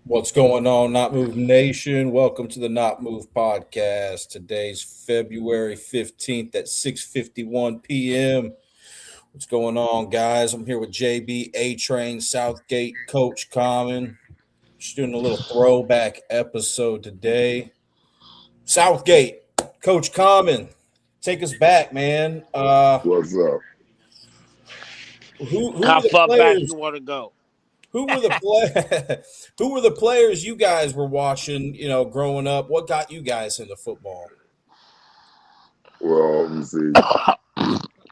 What's going on, Not Move Nation? Welcome to the Not Move podcast. Today's February 15th at 6:51 p.m. What's going on, guys? I'm here with JB, A Train, Southgate, Coach Common. Just doing a little throwback episode today. Southgate, Coach Common, take us back, man. What's up? Who How were the far back players? you want to go? Who were the who were the players you guys were watching, growing up? What got you guys into football? Well, let me see.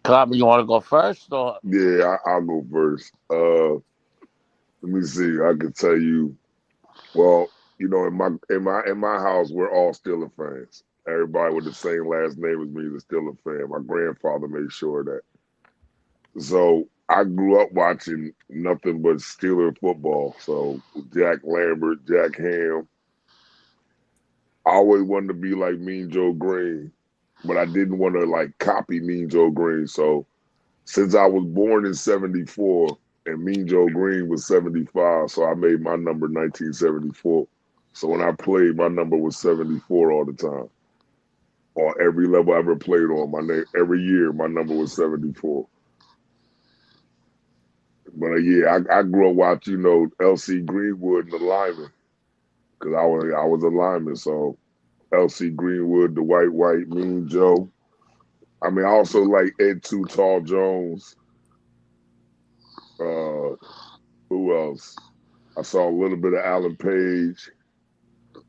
Copy, you want to go first or? Yeah, I'll go first. Let me see. I can tell you. Well, in my house, we're all Steeler fans. Everybody with the same last name as me is a Steeler fan. My grandfather made sure of that. So I grew up watching nothing but Steeler football. So Jack Lambert, Jack Ham. I always wanted to be like Mean Joe Green, but I didn't want to like copy Mean Joe Green. So since I was born in '74 and Mean Joe Green was '75, so I made my number 1974. So when I played, my number was 74 all the time. On every level I ever played on, my name every year my number was 74. But yeah, I grew up watching, LC Greenwood and the lineman because I was a lineman. So LC Greenwood, the white, Mean Joe. I mean, I also like Ed Too Tall Jones. Uh, who else? I saw a little bit of Alan Page, a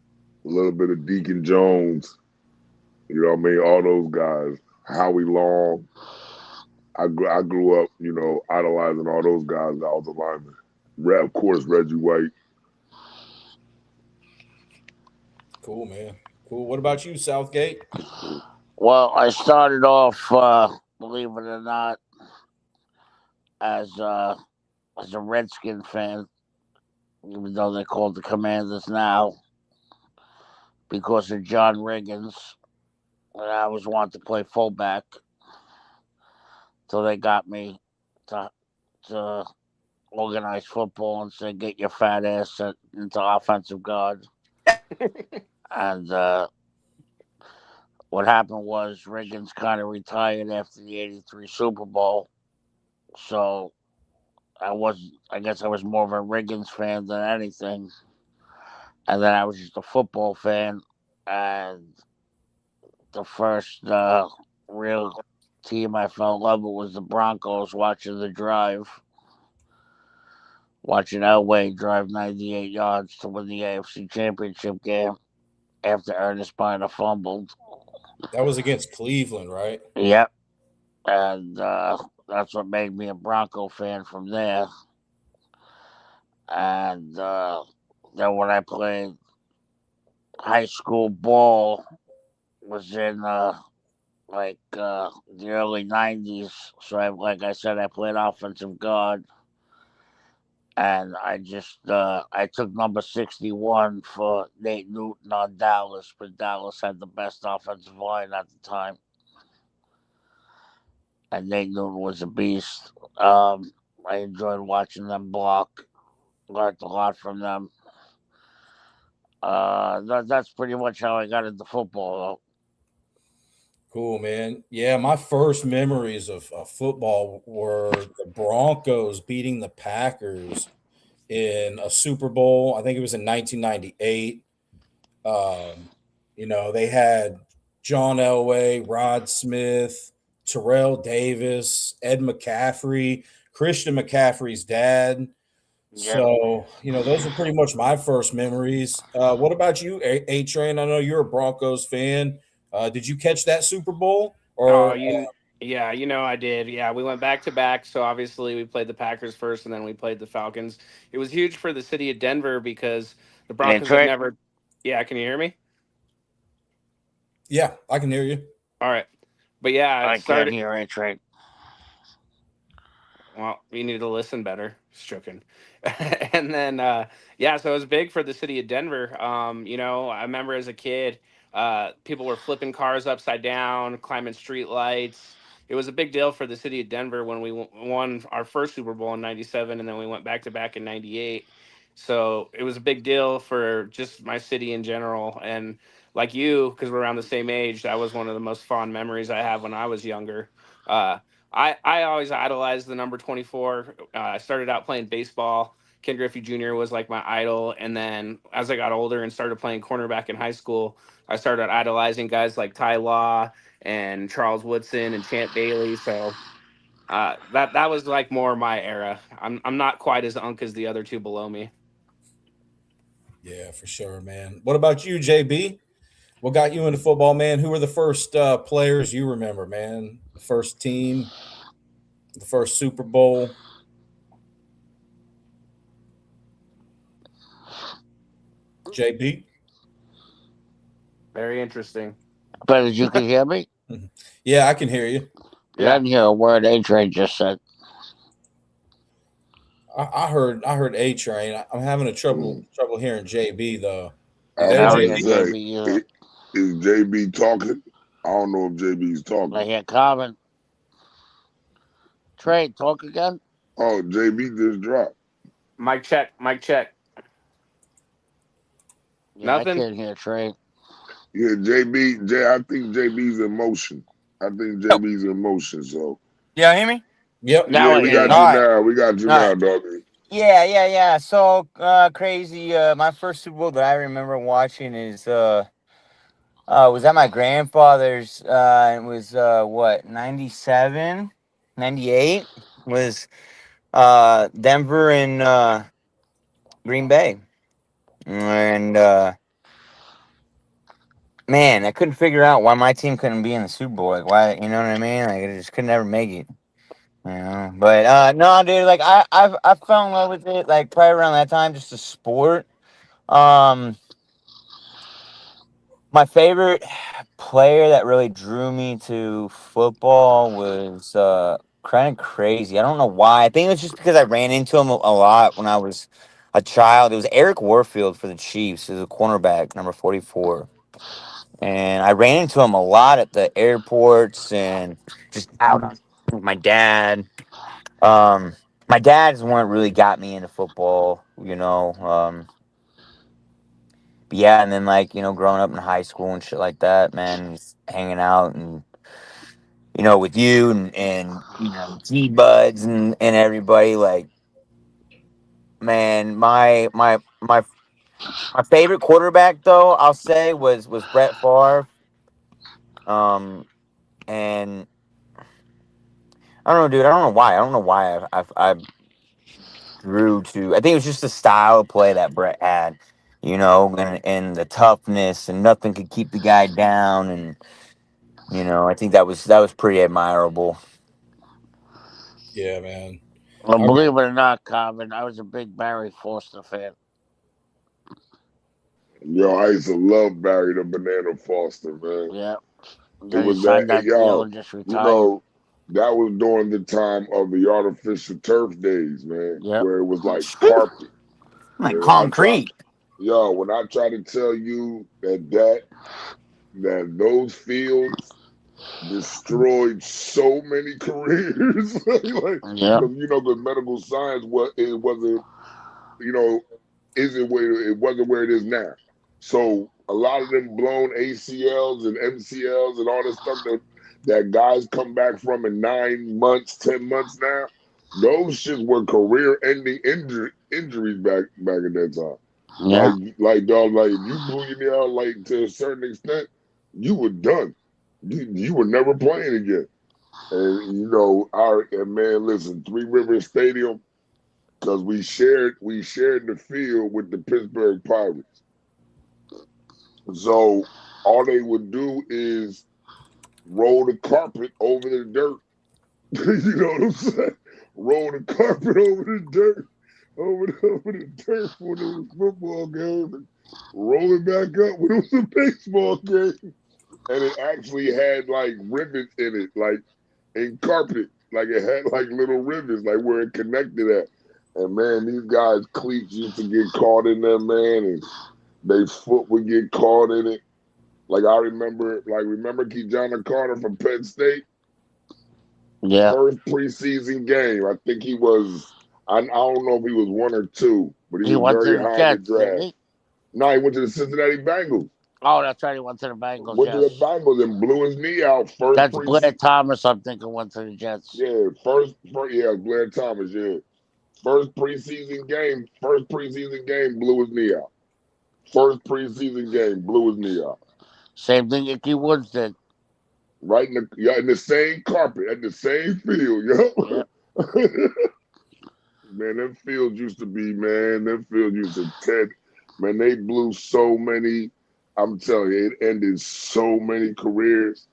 little bit of Deacon Jones. You know what I mean? All those guys. Howie Long. I grew up, idolizing all those guys. I was a lineman. Of course, Reggie White. Cool, man. Cool. What about you, Southgate? Well, I started off, believe it or not, as as a Redskin fan, even though they're called the Commanders now, because of John Riggins. And I always wanted to play fullback, so they got me to organize football and said, "Get your fat ass into offensive guard." And what happened was Riggins kind of retired after the '83 Super Bowl, so I guess I was more of a Riggins fan than anything, and then I was just a football fan, and the first real team I fell in love with was the Broncos. Watching the drive, watching Elway drive 98 yards to win the AFC Championship game after Ernest Biner fumbled. That was against Cleveland, right? Yep, and that's what made me a Bronco fan from there. And then when I played high school ball, was in the early '90s. So like I said, I played offensive guard, and I took number 61 for Nate Newton on Dallas, but Dallas had the best offensive line at the time, and Nate Newton was a beast. I enjoyed watching them block. Learned a lot from them. That's pretty much how I got into football. Cool, man. Yeah, my first memories of football were the Broncos beating the Packers in a Super Bowl. I think it was in 1998. Um, they had John Elway, Rod Smith, Terrell Davis, Ed McCaffrey, Christian McCaffrey's dad. Yep. So, those are pretty much my first memories. What about you, A Train? I know you're a Broncos fan. Did you catch that Super Bowl? Oh, Or yeah, I did. Yeah, we went back to back. So obviously, we played the Packers first, and then we played the Falcons. It was huge for the city of Denver because the Hey, Broncos had Trey. never. Yeah, can you hear me? yeah, I can hear you. All right, but yeah, it I can't started. hear it, Trey. Well, you need to listen better. Just joking. And then, yeah, so it was big for the city of Denver. I remember as a kid, people were flipping cars upside down, climbing street lights. It was a big deal for the city of Denver when we won our first Super Bowl in '97, and then we went back to back in '98. So it was a big deal for just my city in general. And like you, because we're around the same age, that was one of the most fond memories I have when I was younger. Uh, I always idolized the number 24. I started out playing baseball. Ken Griffey Jr. was like my idol. And then as I got older and started playing cornerback in high school, I started idolizing guys like Ty Law and Charles Woodson and Champ Bailey. So that was like more my era. I'm not quite as unk as the other two below me. Yeah, for sure, man. What about you, JB? What got you into football, man? Who were the first players you remember, man? The first team, the first Super Bowl. JB? Very interesting. But as you can hear me, Yeah, I can hear you. I didn't hear a word A-Train just said. I heard A Train. I'm having a trouble hearing JB though. You I there, was I gonna hear JB? say, JB either. is JB talking? I don't know if JB's I talking. hear Common. Trey, talk again? Oh, JB just dropped. Mic check. Mic check. Yeah, Nothing? I can't hear Trey. Yeah, I think JB's in motion. I think JB's in motion. So Yeah, hear me? Yep. Now yeah, I we hear got you. you All right. now. We got you All now, right. doggy. Yeah. So crazy. My first Super Bowl that I remember watching is was at my grandfather's. It was what, 97, 98 was Denver and Green Bay. And man, I couldn't figure out why my team couldn't be in the Super Bowl. Like, why, you know what I mean? Like, I just could never make it. You know, but no, dude. Like I fell in love with it like probably around that time, just the sport. Um, my favorite player that really drew me to football was kind of crazy. I don't know why. I think it was just because I ran into him a lot when I was a child. It was Eric Warfield for the Chiefs. He was a cornerback, number 44. And I ran into him a lot at the airports and just out with my dad. Um, my dad's the one that really got me into football, you know. But yeah, and then like, you know, growing up in high school and shit like that, man, just hanging out and you know, with you and you know, G Buds and everybody, like, man, my favorite quarterback though, I'll say was Brett Favre. Um, and I don't know, dude. I don't know why. I don't know why I grew to. I think it was just the style of play that Brett had, you know, and the toughness, and nothing could keep the guy down, and you know, I think that was pretty admirable. Yeah, man. Well, I believe it or not, Common, I was a big Barry Foster fan. Yo, I used to love Barry the Banana Foster, man. Yeah. It Then he was that, signed that deal yo, and just you retired. know, that was during the time of the artificial turf days, man, Yep. where it was like carpet. Like And concrete. when I try to tell you that those fields destroyed so many careers, like, Yeah. because you know, the medical science wasn't, you know, it wasn't where it is now. So a lot of them blown ACLs and MCLs and all this stuff that guys come back from in 9 months, 10 months now, those shits were career-ending injuries back in that time. Yeah. Like dog, like if you blew your knee out like to a certain extent, you were done. You were never playing again. And you know, and man, listen, Three Rivers Stadium, because we shared the field with the Pittsburgh Pirates. So all they would do is roll the carpet over the dirt. You know what I'm saying? Roll the carpet over the dirt, over the dirt when it was a football game, and roll it back up when it was a baseball game. And it actually had like rivets in it, like in carpet, like it had like little rivets, like where it connected at. And man, these guys' cleats used to get caught in there, man, and their foot would get caught in it. Like I remember Kijana Carter from Penn State. Yeah. First preseason game, I think he was. I don't know if he was 1 or 2, but he He was went to very the high in the Jets, didn't draft. he? No, he went to the Cincinnati Bengals. Oh, that's right. He went to the Bengals. Went to the Yes, Bengals and blew his knee out first that's Blair preseason. Thomas. I'm thinking went to the Jets. Yeah, yeah, Blair Thomas. Yeah, first preseason game, blew his knee out. First preseason game, blew his knee out. Same thing Icky Woods did. Right in the same carpet at the same field, yo. Yep. Man, them fields used to be, man. Them fields used to man, they blew so many. I'm telling you, it ended so many careers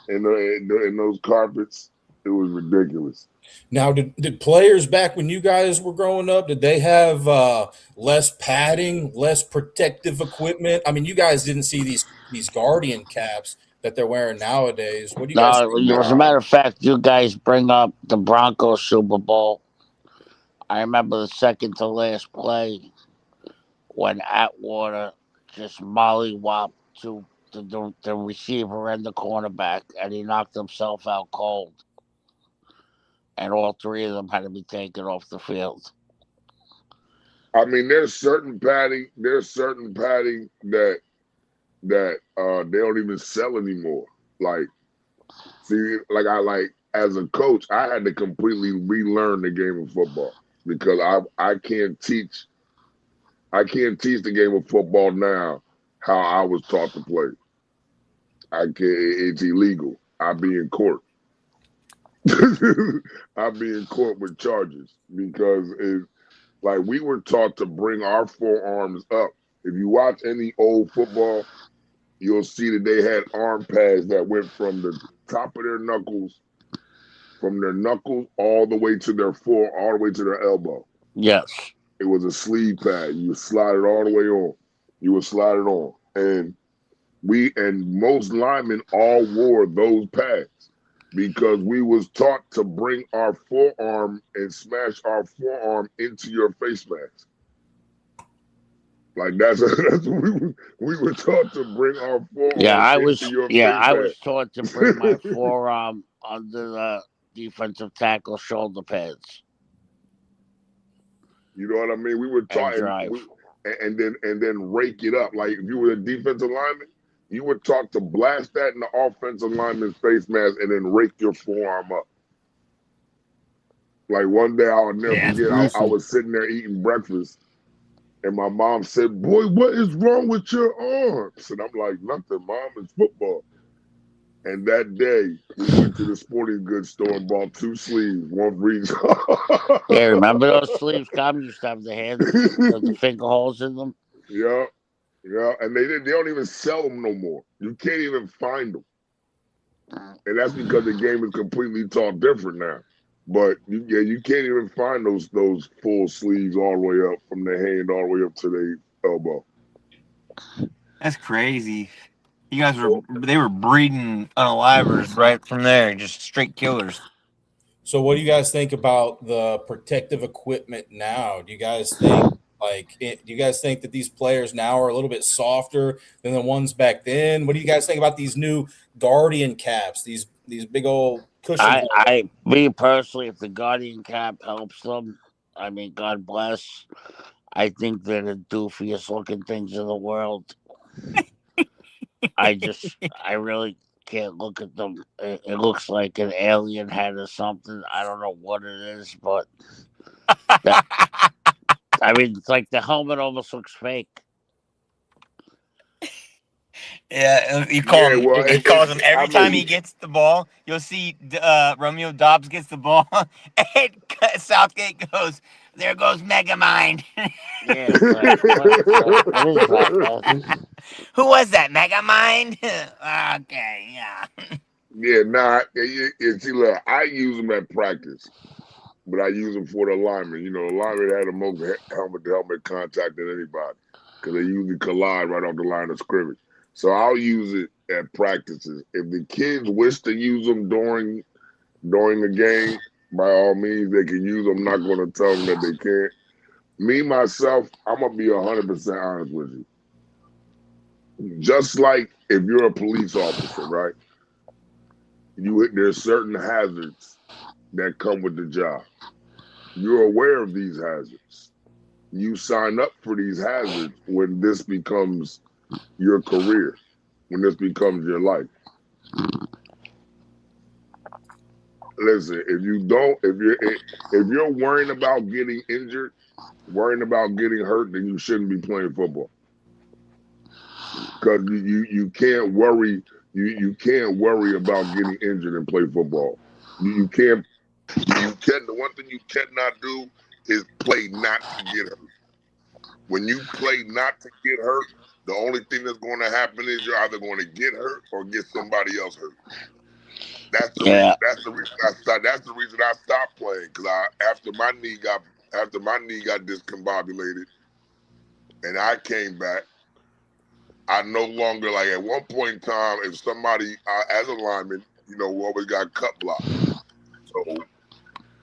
in those carpets. It was ridiculous. Now, did players back when you guys were growing up, did they have less padding, less protective equipment? I mean, you guys didn't see these Guardian caps that they're wearing nowadays. What do you guys No, think as a about? matter of fact, you guys bring up the Broncos Super Bowl. I remember the second to last play when Atwater just mollywopped to the receiver and the cornerback, and he knocked himself out cold. And all three of them had to be taken off the field. I mean, there's certain padding that they don't even sell anymore. Like, see, as a coach, I had to completely relearn the game of football because I can't teach the game of football now how I was taught to play. It's illegal. I'd be in court. I'd be in court with charges because we were taught to bring our forearms up. If you watch any old football, you'll see that they had arm pads that went from the top of their knuckles, all the way to all the way to their elbow. Yes. It was a sleeve pad. You would slide it all the way on. You would slide it on. And most linemen all wore those pads because we was taught to bring our forearm and smash our forearm into your face mask. Like that's what we were taught to bring our forearm into your face mask. I was taught to bring my forearm under the defensive tackle shoulder pads. You know what I mean? We were taught and then rake it up. Like if you were a defensive lineman, you were taught to blast that in the offensive lineman's face mask and then rake your forearm up. Like one day I'll never forget, I was sitting there eating breakfast and my mom said, "Boy, what is wrong with your arms?" And I'm like, "Nothing, Mom, it's football." And that day, we went to the sporting goods store and bought 2 sleeves, one for each. Yeah, remember those sleeves? Come, used to have the hands with the finger holes in them. Yeah, and they don't even sell them no more. You can't even find them, and that's because the game is completely taught different now. But you can't even find those full sleeves all the way up from the hand all the way up to the elbow. That's crazy. You guys they were breeding unalivers right from there, just straight killers. So what do you guys think about the protective equipment now? Do you guys think that these players now are a little bit softer than the ones back then? What do you guys think about these new Guardian caps, these big old cushions? Me personally, if the Guardian cap helps them, I mean, God bless. I think they're the doofiest looking things in the world. I really can't look at them. It looks like an alien head or something. I don't know what it is, but I mean, it's like the helmet almost looks fake. Yeah, he calls him every time he gets the ball. You'll see Romeo Dobbs gets the ball, and Southgate goes, "There goes Megamind." Yeah, what is that, man? Who was that, Megamind? Okay, yeah. Yeah, see, look, I use them at practice, but I use them for the linemen. You know, the linemen had the most helmet-to-helmet contact than anybody because they usually collide right off the line of scrimmage. So I'll use it at practices. If the kids wish to use them during the game, by all means, they can use them. I'm not going to tell them that they can't. Me, myself, I'm going to be 100% honest with you. Just like if you're a police officer, right? There's certain hazards that come with the job. You're aware of these hazards. you sign up for these hazards when this becomes your career, when this becomes your life. Listen, if you're worrying about getting injured, worrying about getting hurt, then you shouldn't be playing football. Because you can't worry you can't worry about getting injured and play football. You can't the one thing you cannot do is play not to get hurt. When you play not to get hurt, the only thing that's going to happen is you're either going to get hurt or get somebody else hurt. That's the reason. That's the reason I stopped. That's the reason I stopped playing, because after my knee got discombobulated, and I came back, I no longer, like, at one point in time, if somebody as a lineman, we always got cut block. So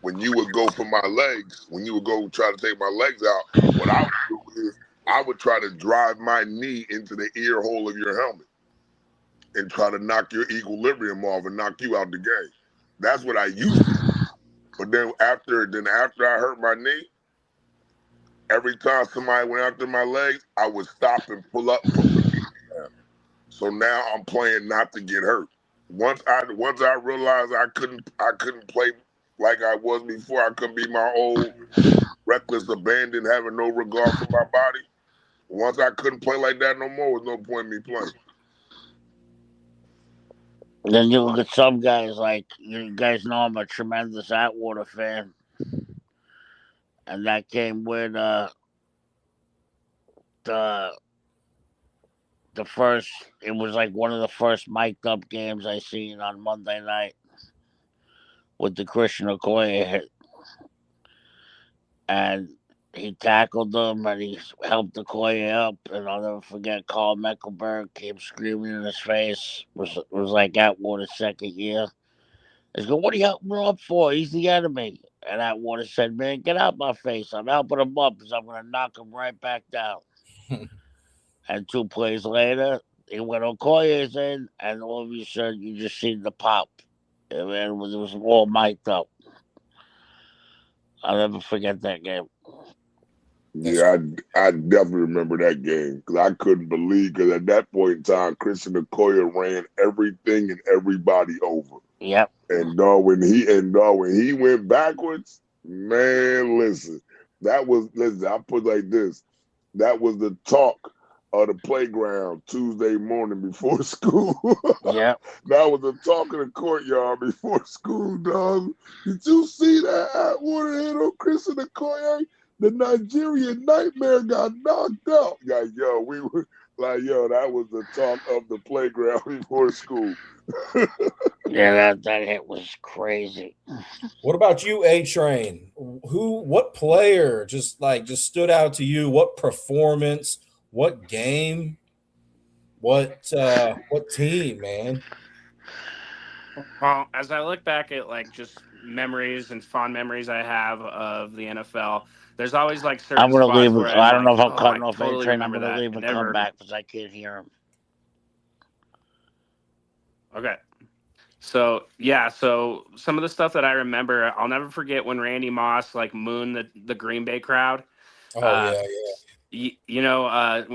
when you would go for my legs, when you would go try to take my legs out, what I would do is I would try to drive my knee into the ear hole of your helmet and try to knock your equilibrium off and knock you out the game. That's what I used to do. But then after I hurt my knee, every time somebody went after my legs, I would stop and pull up and put my knee down. So now I'm playing not to get hurt. Once I realized I couldn't play like I was before, I couldn't be my old reckless abandon, having no regard for my body. Once I couldn't play like that no more, there's no point in me playing. Then you look at some guys, like, you guys know I'm a tremendous Atwater fan. And that came with the first, it was like one of the first mic'd up games I seen on Monday night with the Christian Okoye hit. And he tackled him and he helped Okoye up. And I'll never forget, Carl Mecklenburg came screaming in his face. Was like Atwater's second year. He's going, "What are you helping him up for? He's the enemy." And Atwater said, "Man, get out my face. I'm helping him up because I'm going to knock him right back down." And 2 plays later, he went Okoye's in, and all of a sudden, you just seen the pop. And man, it was all mic'd up. I'll never forget that game. Yeah, I definitely remember that game, because I couldn't believe, because at that point in time, Christian Okoye ran everything and everybody over. Yep. And when he went backwards, man, listen, I put it like this. That was the talk of the playground Tuesday morning before school. Yeah. That was the talk of the courtyard before school, dog. Did you see that Atwater hit on Christian Okoye? The Nigerian Nightmare got knocked out. Like, we were like, that was the talk of the playground before school. Yeah, that hit was crazy. What about you, A-Train? What player just stood out to you? What performance? What game? What team, man? Well, as I look back at just memories and fond memories I have of the NFL, there's always certain I'm gonna spots leave. where I don't know if I'm I cutting off totally A-Train. I'm remember gonna that. leave and come back because I can't hear him. Okay. So some of the stuff that I remember, I'll never forget when Randy Moss mooned the Green Bay crowd. Oh yeah.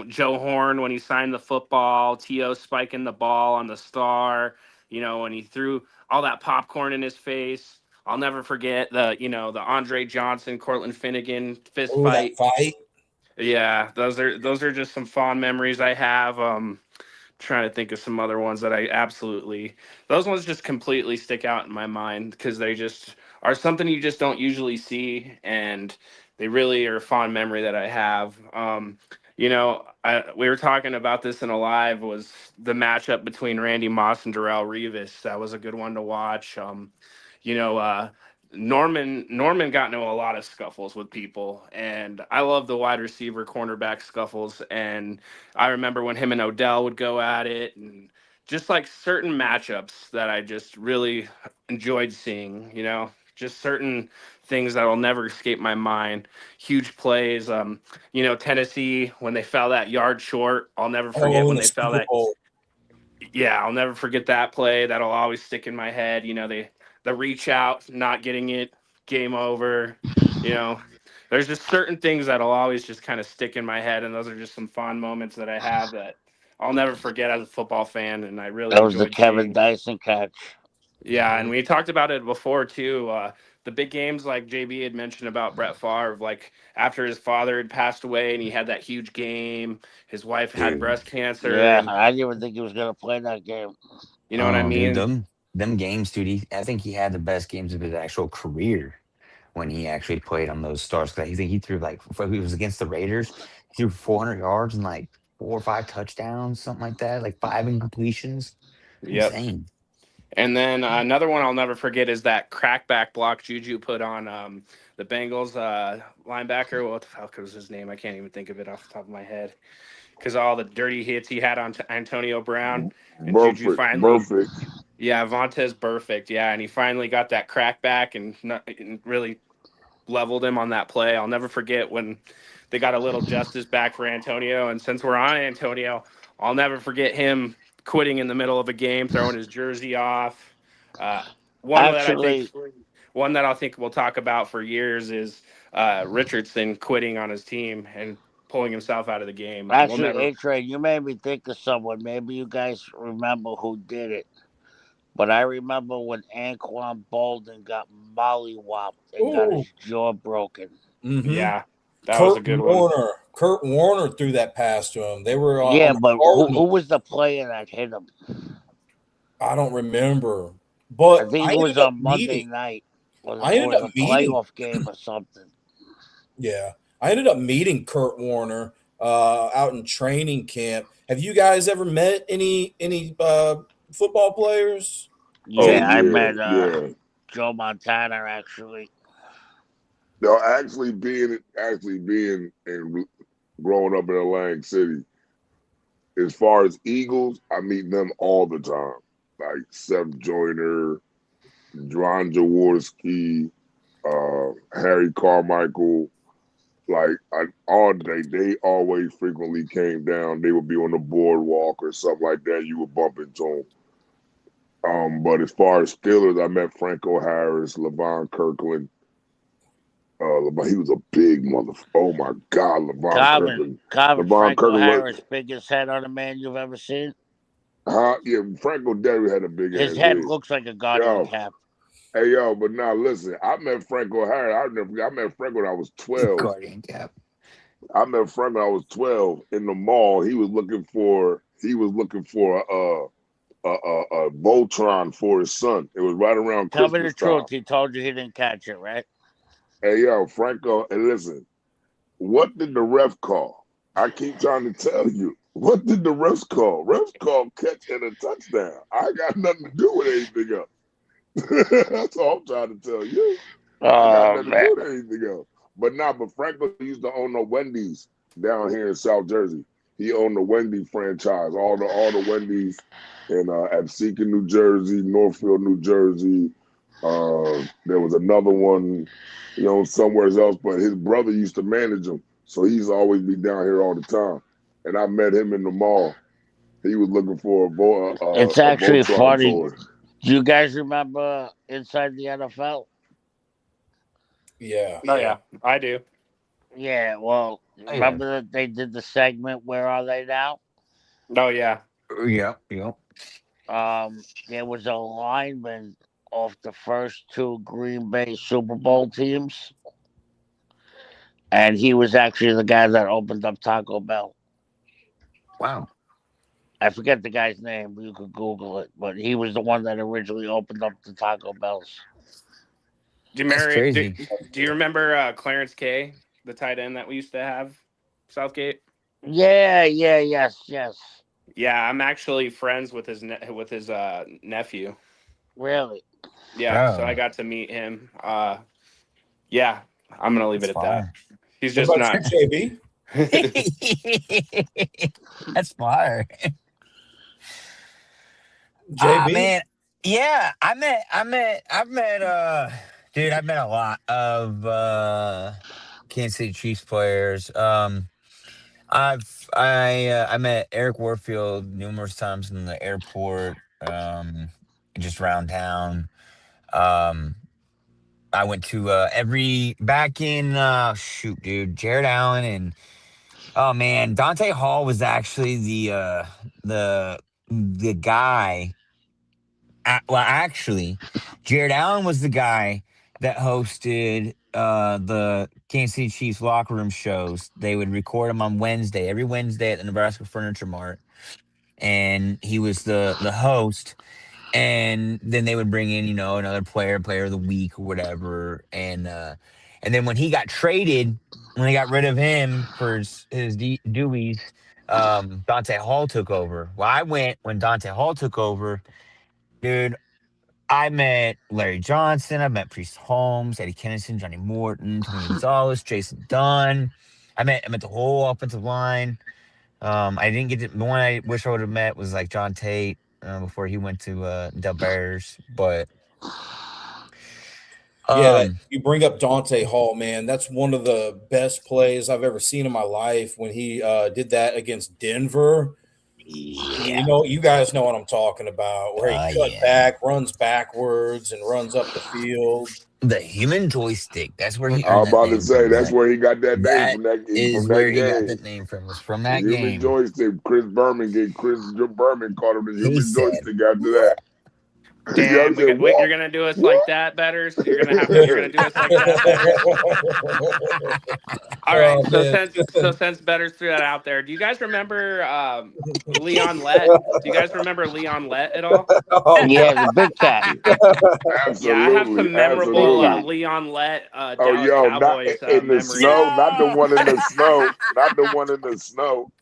Joe Horn when he signed the football, T.O. spiking the ball on the star, when he threw all that popcorn in his face. I'll never forget the Andre Johnson, Cortland Finnegan fist fight. That fight. Yeah, those are just some fond memories I have. Trying to think of some other ones that those ones just completely stick out in my mind because they just are something you just don't usually see, and they really are a fond memory that I have. We were talking about this in a live, was the matchup between Randy Moss and Darrelle Revis. That was a good one to watch. Norman got into a lot of scuffles with people, and I love the wide receiver cornerback scuffles. And I remember when him and Odell would go at it, and just certain matchups that I just really enjoyed seeing, just certain things that will never escape my mind. Huge plays, Tennessee, when they fell that yard short, I'll never forget when they fell that. Yeah, I'll never forget that play. That'll always stick in my head. The reach out, not getting it, game over. there's just certain things that'll always just kind of stick in my head, and those are just some fond moments that I have that I'll never forget as a football fan, and I really That was the enjoyed Kevin seeing. Dyson catch. Yeah, and we talked about it before too. The big games, like JB had mentioned about Brett Favre, like after his father had passed away and he had that huge game, his wife had Yeah. breast cancer, Yeah, and I didn't even think he was gonna play that game. you know what I Oh, dude, mean? them games, dude. I think he had the best games of his actual career when he actually played on those stars. Cause I think he threw like he was against the Raiders. He threw 400 yards and like 4 or 5 touchdowns, something like that. Like 5 incompletions. Yep. Insane. And then another one I'll never forget is that crackback block Juju put on the Bengals linebacker. What the fuck was his name? I can't even think of it off the top of my head. Because all the dirty hits he had on Antonio Brown, and Juju Perfect. finally, Perfect. yeah, Vontez perfect, yeah, and he finally got that crackback and really leveled him on that play. I'll never forget when they got a little justice back for Antonio, and since we're on Antonio, I'll never forget him quitting in the middle of a game, throwing his jersey off. Uh, one that I think, Actually, one that I think we'll talk about for years is Richardson quitting on his team and pulling himself out of the game. We'll actually, never. A Train, you made me think of someone. Maybe you guys remember who did it. But I remember when Anquan Bolden got mollywopped and got Ooh. his jaw broken. Mm-hmm. Yeah, that was a good one. Kurt Warner threw that pass to him. They were Yeah, on the but who Cardinals. was the player that hit him? I don't remember, I but think it was on Monday night. Or I it ended was up a meeting. playoff game or something. Yeah, I ended up meeting Kurt Warner out in training camp. Have you guys ever met any football players? Oh Yeah, I yeah, met yeah. Joe Montana actually. No, actually being and growing up in Atlantic City, as far as Eagles, I meet them all the time. Like Seth Joyner, John Jaworski, Harry Carmichael. Like all day, they always frequently came down. They would be on the boardwalk or something like that. You would bump into them. But as far as Steelers, I met Franco Harris, Levon Kirkland. He was a big mother. Oh my God, Levon Kirkland. Levon Franco Kirkland was, Harris, biggest head on a man you've ever seen. yeah, Franco Derry had a big His ass head head. looks like a Guardian Yo, cap. hey yo, but now listen, I met Franco Harris. I met Franco when I was 12. Guardian cap. I met Franco when I was 12 in the mall. He was looking for a Voltron for his son. It was right around Tell me the Christmas time. truth. He told you he didn't catch it, right? Hey yo, Franco, and listen, what did the ref call? I keep trying to tell you. What did the refs call? Refs call catch and a touchdown. I got nothing to do with anything else. That's all I'm trying to tell you. I got Oh nothing to man. do with anything else. But Franco used to own the Wendy's down here in South Jersey. He owned the Wendy franchise, all the Wendy's in Absecon, New Jersey, Northfield, New Jersey. There was another one, somewhere else, but his brother used to manage him. So he's always be down here all the time. And I met him in the mall. He was looking for It's a actually Voltron funny. toy. Do you guys remember Inside the NFL? Yeah. Oh yeah, I do. Yeah, well, Oh, yeah. remember that they did the segment Where Are They Now? Oh yeah. Yep. There was a lineman off the first two Green Bay Super Bowl teams, and he was actually the guy that opened up Taco Bell. Wow. I forget the guy's name, but you could Google it. But he was the one that originally opened up the Taco Bells. Do you That's remember? crazy. Do you remember Clarence K, the tight end that we used to have, Southgate? Yeah, yes. Yeah, I'm actually friends with his nephew. Really? Yeah, so I Oh, got to meet him. Yeah, I'm gonna leave it that's at that. fire. He's What just about you, not. JB? That's fire. Ah, JB? man. Yeah, dude, I've met a lot of Kansas City Chiefs players. I met Eric Warfield numerous times in the airport, just around town. Um, I went to back in Jared Allen and oh man, Dante Hall was actually the guy. Well, actually, Jared Allen was the guy that hosted the Kansas City Chiefs locker room shows. They would record them on Wednesday, every Wednesday at the Nebraska Furniture Mart, and he was the host. And then they would bring in, another player of the week or whatever. And then when he got traded, when they got rid of him for his Deweys, Dante Hall took over. Well, I went when Dante Hall took over, dude. I met Larry Johnson. I met Priest Holmes, Eddie Kennison, Johnny Morton, Tony Gonzalez, Jason Dunn. I met the whole offensive line. I didn't get the one I wish I would have met was like John Tate before he went to Del Bears. But You bring up Dante Hall, man. That's one of the best plays I've ever seen in my life when he did that against Denver. yeah, You guys know what I'm talking about, where he cut back, runs backwards, and runs up the field. The human joystick. That's where he. I was about to say that's where he got that That name from. is where he got that name from. Was from that human game. Joystick. Chris Berman called him the human He said, joystick after that. Damn, you're gonna do us like that, Betters. You're gonna do us like that, Betters. All right, since Betters threw that out there, do you guys remember Leon Lett? Do you guys remember Leon Lett at all? Yeah, the big cat. Absolutely, Yeah, I have some memorable Leon Lett Dallas Cowboys not in the memories. snow, not the one in the snow, not the one in the snow.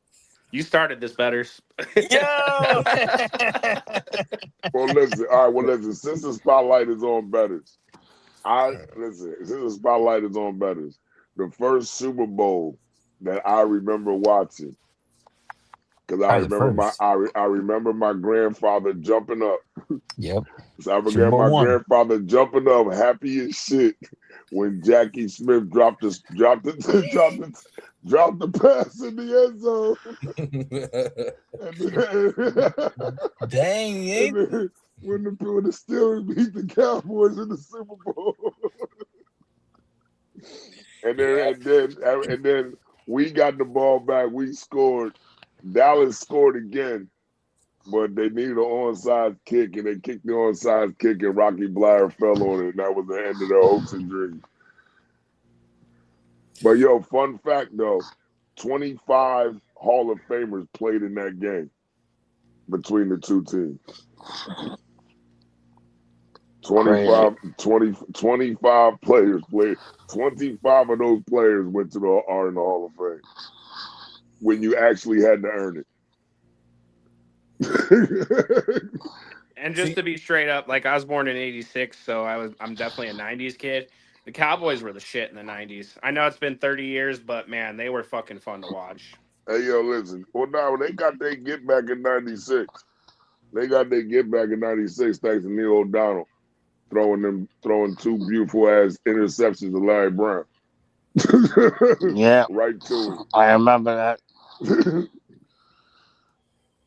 You started this, Betters. Yo! Well, listen. Since the spotlight is on Betters, the first Super Bowl that I remember watching, because I remember my grandfather jumping up. Yep. So I remember my grandfather jumping up, happy as shit, when Jackie Smith dropped the pass in the end zone. Dang it! When the Steelers beat the Cowboys in the Super Bowl, and then we got the ball back. We scored. Dallas scored again, but they needed an onside kick, and they kicked the onside kick, and Rocky Bleier fell on it, and that was the end of their hopes and dreams. But yo, fun fact though, 25 Hall of Famers played in that game between the two teams. 25 players played. 25 of those players went to are in the Hall of Fame when you actually had to earn it. And just to be straight up, like I was born in '86, so I'm definitely a '90s kid. The Cowboys were the shit in the '90s. I know it's been 30 years, but man, they were fucking fun to watch. Hey yo, listen. Well, now they got their get back in '96. They got their get back in '96 thanks to Neil O'Donnell throwing two beautiful ass interceptions to Larry Brown. Yeah, right to him. I remember that.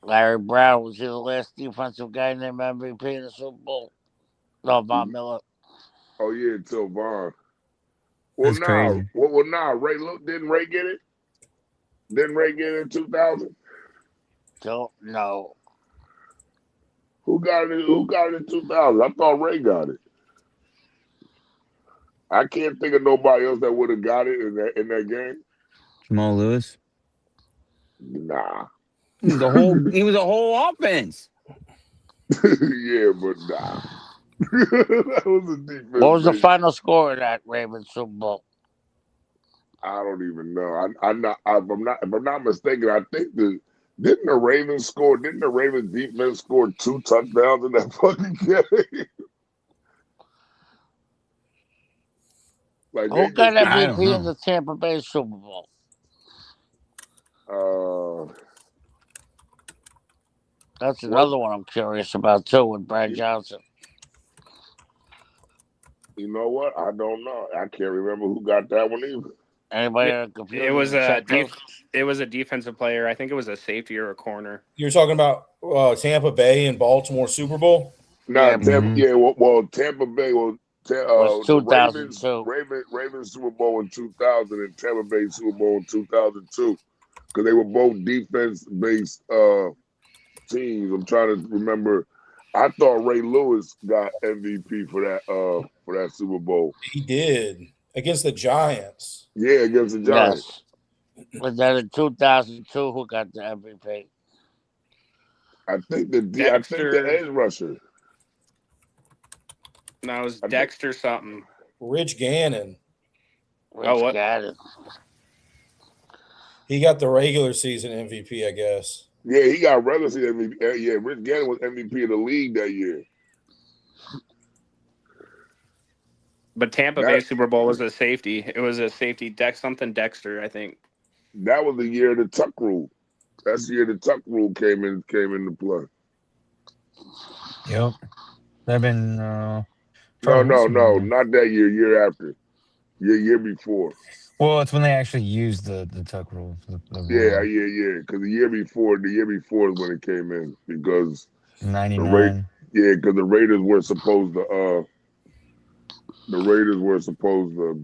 Larry Brown was the last defensive guy named MVP in the Super Bowl. No, Von Miller. Oh yeah, until Von. That's crazy. Ray. Look, didn't Ray get it? Didn't Ray get it in 2000? Don't know. Who got it in 2000? I thought Ray got it. I can't think of nobody else that would have got it in that game. Jamal Lewis? Nah. He was a whole offense. Yeah, but nah. That was a defense. What was the final score of that Ravens Super Bowl? I don't even know. If I'm not mistaken, I think didn't the Ravens defense score 2 touchdowns in that fucking game? Who got MVP in the Tampa Bay Super Bowl? That's another one I'm curious about too with Brad Johnson. You know what? I don't know. I can't remember who got that one either. Anybody? It was a defensive player. I think it was a safety or a corner. You're talking about Tampa Bay and Baltimore Super Bowl? No, Tampa Bay. Well, Was The Ravens 2002. Ravens Super Bowl in 2000 and Tampa Bay Super Bowl in 2002 because they were both defense based teams. I'm trying to remember. I thought Ray Lewis got MVP for that Super Bowl. He did against the Giants. Yeah, against the Giants. Yes. But then in 2002, who got the MVP? I think the Dexter. edge rusher. No, it was I think- Dexter something. Rich Gannon. Rich what? Gannon. He got the regular season MVP, I guess. Yeah, he got regular season MVP. Yeah, Rich Gannon was MVP of the league that year. But Tampa Bay Super Bowl was a safety. It was a safety Dexter, I think. That was the year of the Tuck rule. That's the year the Tuck rule came into play. Yep. That'd been No, not that year. Year after. Year before. Well, it's when they actually used the Tuck rule. Yeah. Because the year before is when it came in because 99. because the Raiders were supposed to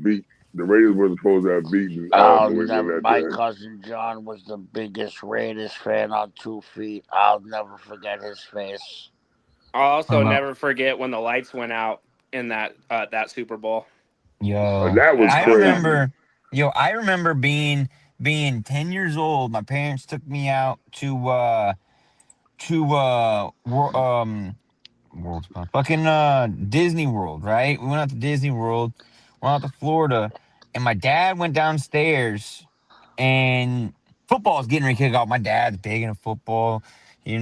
beat. The Raiders were supposed to have beaten. My cousin John was the biggest Raiders fan on 2 feet. I'll never forget his face. I'll also never forget when the lights went out in that Super Bowl. Yo, that was crazy. I remember being 10 years old. My parents took me out to Disney World, right? We went out to Disney World, went out to Florida, and my dad went downstairs, and football was getting ready to kick off. My dad's big into football. He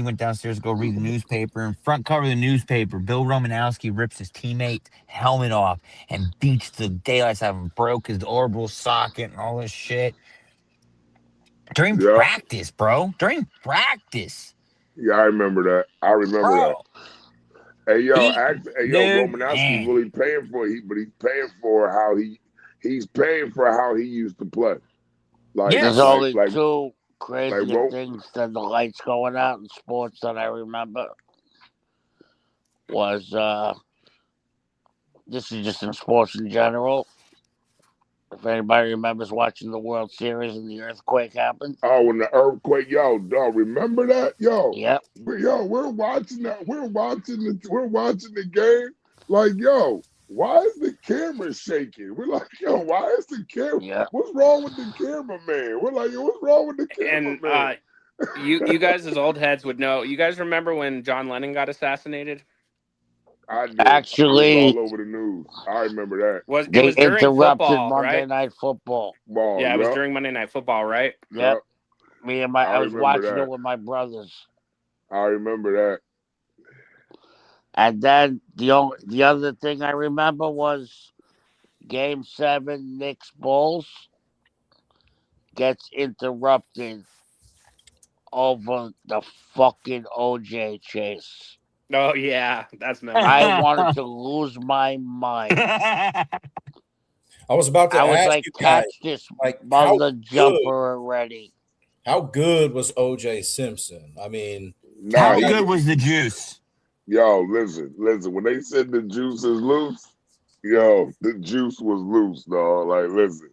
went downstairs to go read the newspaper, and front cover of the newspaper, Bill Romanowski rips his teammate's helmet off and beats the daylights out of him, broke his orbital socket and all this shit. During practice, bro. During practice. Yeah, I remember that. That. Hey, Romanowski's really paying for it, but he's paying for how he used to play. There's only two crazy things than the lights going out in sports that I remember. Was this is just in sports in general. If anybody remembers watching the World Series and the earthquake happened. Oh, when the earthquake, dog, remember that? Yep. We're watching that. We're watching the game. Like, why is the camera shaking? We're like, why is the camera? Yeah. What's wrong with the cameraman? We're like, what's wrong with the cameraman? And you guys as old heads would know. You guys remember when John Lennon got assassinated? I did. Actually, it was all over the news. I remember that. It was during football, Monday right? Night Football. It was during Monday Night Football, right? Yep. I was watching it with my brothers. I remember that. And then the other thing I remember was Game 7, Knicks Bulls gets interrupted over the fucking OJ chase. Oh yeah, that's memorable. I wanted to lose my mind. I was about to ask you guys, catch this mother jumper already. How good was OJ Simpson? I mean, how good was the juice? Listen. When they said the juice is loose, the juice was loose, dog. Like, listen.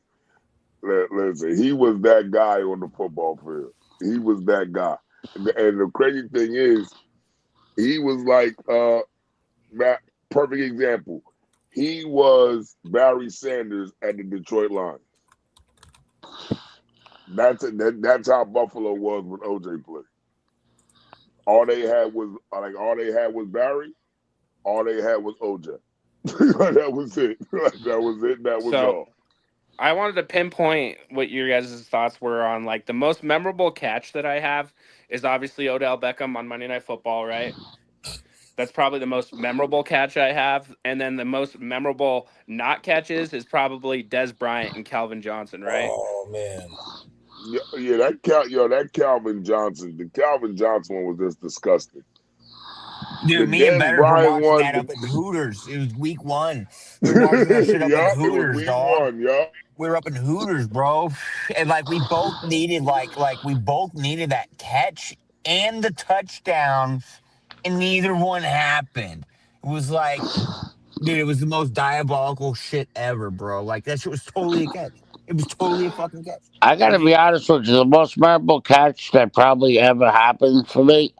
He was that guy on the football field. He was that guy. And the crazy thing is, he was like, perfect example. He was Barry Sanders at the Detroit Lions. That's how Buffalo was when OJ played. All they had was Barry. All they had was OJ. That was it. That was all. I wanted to pinpoint what your guys' thoughts were on the most memorable catch that I have is obviously Odell Beckham on Monday Night Football, right? That's probably the most memorable catch I have. And then the most memorable not catches is probably Dez Bryant and Calvin Johnson, right? Oh, man. Yeah, that Calvin Johnson. The Calvin Johnson one was just disgusting. Dude, me and Better were watching that up at Hooters. It was week 1. We were watching that shit up at Hooters, dog. We were up in Hooters, bro. And we both needed that catch and the touchdown, and neither one happened. It was Dude, it was the most diabolical shit ever, bro. Like that shit was totally a catch. It was totally a fucking catch. I gotta Did be you? honest with you. The most memorable catch that probably ever happened for me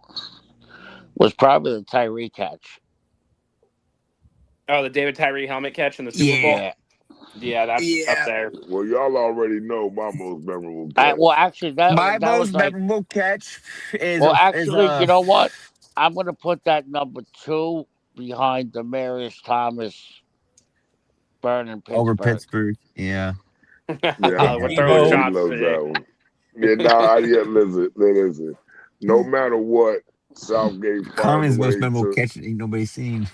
was probably the Tyree catch. Oh, the David Tyree helmet catch in the Super Bowl. Yeah. Yeah. Yeah, that's up Yeah. there. Well, y'all already know my most memorable Well, catch. actually, My that was most like. memorable catch is Well, is actually, you a know what? I'm gonna put that number 2 behind Demarius Thomas burning over Pittsburgh. Pittsburgh. Yeah. Yeah, We're yeah, throwing Debo. he shots loves today. that one. Yeah, listen. No matter what, Southgate finds a Cummings' most way memorable to. catch that ain't nobody seen.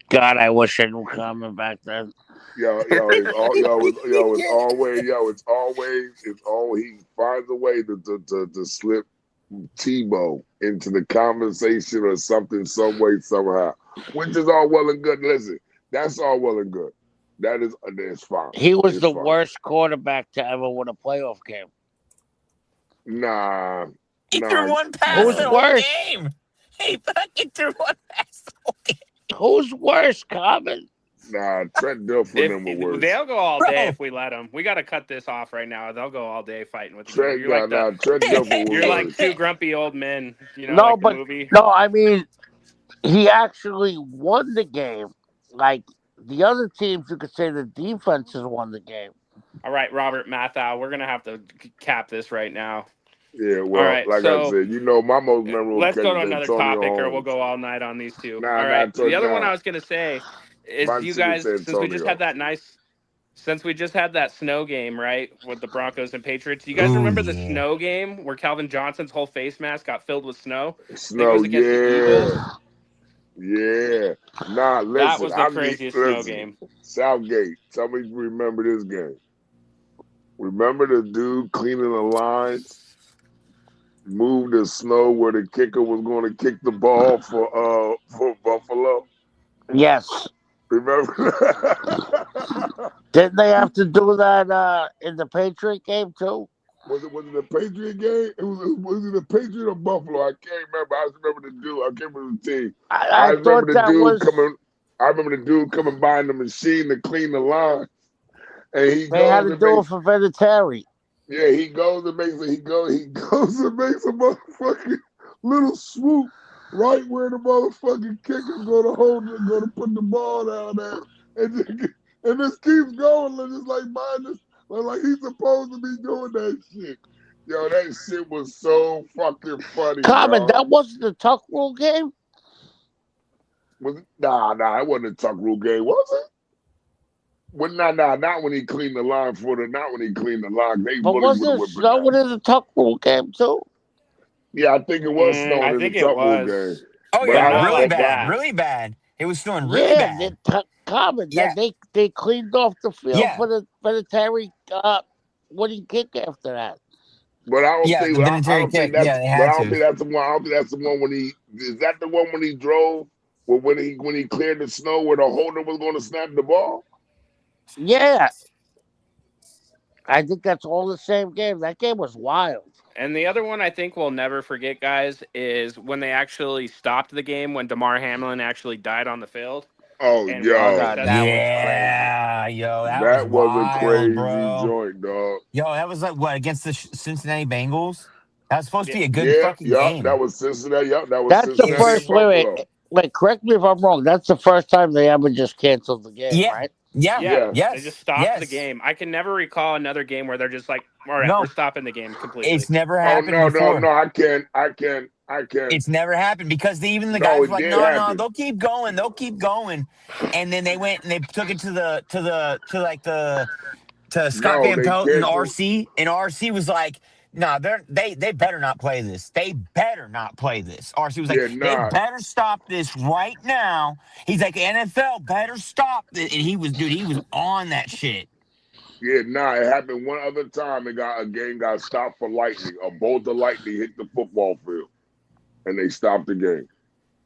God, I wish I knew coming back then. It's always he finds a way to slip Tebow into the conversation or something, some way, somehow, which is all well and good. Listen, that's all well and good. It's fine. He was It's the fine. worst quarterback to ever win a playoff game. Nah, He threw one pass Who's the nah. whole worse? game. He fucking threw one pass the whole game. Who's worse, Common? Nah, Trent Dilfer and them were worse. They'll go all day Bro. if we let them. We got to cut this off right now. They'll go all day fighting with each other. Trent, You're like Trent Dilfer was you're like worse. two grumpy old men. You know, No, like the but movie. no, I mean he actually won the game. Like the other teams, you could say the defenses won the game. All right, Robert Mathau, we're gonna have to cap this right now. Yeah, All well, right, like I so said, my most memorable let's catch go to is another Antonio topic, or we'll Holmes. go all night on these two. Nah, All right, the other one nah. I was gonna say is Mine you should have guys, said since we just had Antonio. that since we just had that snow game, right, with the Broncos and Patriots. Do you guys Oh remember the yeah. snow game where Calvin Johnson's whole face mask got filled with snow? I think it Snow, was against the Eagles. yeah. Nah, That listen, was the craziest snow game. Southgate, tell me if you remember this game. Remember the dude cleaning the lines, moved the snow where the kicker was going to kick the ball for Buffalo? Yes. Remember? Didn't they have to do that in the Patriot game too? Was it the Patriot game? Was it the Patriot or Buffalo? I can't remember. I just remember the dude. I can't remember the team. I remember thought that was. I remember the dude coming by in the machine to clean the line, and he They had goes to and do it makes. for Vinatieri. Yeah, he goes and makes it. He goes and makes a motherfucking little swoop right where the motherfucking kicker's gonna put the ball down there, and this keeps going, and it's like minus, like he's supposed to be doing that shit. Yo, that shit was so fucking funny, Common, dog. that wasn't the Tuck Rule game. Was it? Nah, it wasn't a Tuck Rule game, was it? Well, not when he cleaned the line not when he cleaned the line. They But bullies wasn't would it have whipped it snowing down. in the Tuck Rule game too? Yeah, I think it was snowing I in the think it Tuck Rule game. was. Oh But yeah, not really like bad. that. Really bad. It was snowing really Yeah, bad. Common. Yeah. Then they cleaned off the field Yeah. for the Vinatieri winning kick after that. But I don't Yeah, think the I Vinatieri don't think kick. that's Yeah, they but had I don't to. think that's the one. I don't think that's the one when he is that the one when he drove or when he cleared the snow where the holder was going to snap the ball. Yeah, I think that's all the same game. That game was wild. And the other one I think we'll never forget, guys, is when they actually stopped the game when Damar Hamlin actually died on the field. Oh, And yo, Roger God, said that that was crazy. Yeah, yo, that was that was a wild, crazy bro. joint, dog. Yo, that was like what against the Cincinnati Bengals? That was supposed to be a good Yeah, fucking game. that was Cincinnati. Yep, that was That's the Cincinnati first. and Buffalo. Wait. Correct me if I'm wrong. That's the first time they ever just canceled the game, Yeah, right? yeah, Yeah. They just yes, stopped yes. the game. I can never recall another game where they're just like, all right, No, we're stopping the game completely. it's never Oh happened no, before. I can't. It's never happened because even the No, guys it were like, did no, happen. they'll keep going, and then they went and they took it to Scott No, Van they Pelt and canceled. RC, and RC was like, no, they better not play this. They better not play this. RC was like, Yeah, they nah. better stop this right now. He's like, NFL better stop this, and he was on that shit. Yeah, it happened one other time. A game got stopped for lightning. A bolt of lightning hit the football field, and they stopped the game.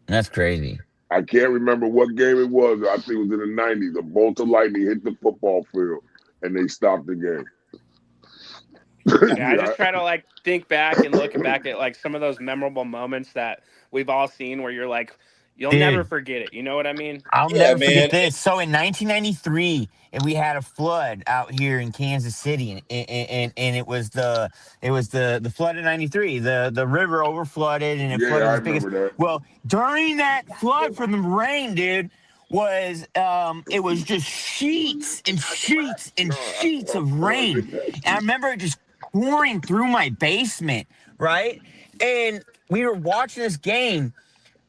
That's crazy. I can't remember what game it was. I think it was in the 90s. A bolt of lightning hit the football field, and they stopped the game. Yeah, I just try to like think back and look back at like some of those memorable moments that we've all seen where you're like, You'll never Dude, forget it. You know what I mean? I'll Yeah, never forget man. this. So in 1993, and we had a flood out here in Kansas City, and it was the flood in '93. The river over flooded, and it Yeah, flooded I as big as. remember that. Well, during that flood from the rain, dude, was it was just sheets and sheets and sheets of rain. And I remember it just pouring through my basement, right? And we were watching this game,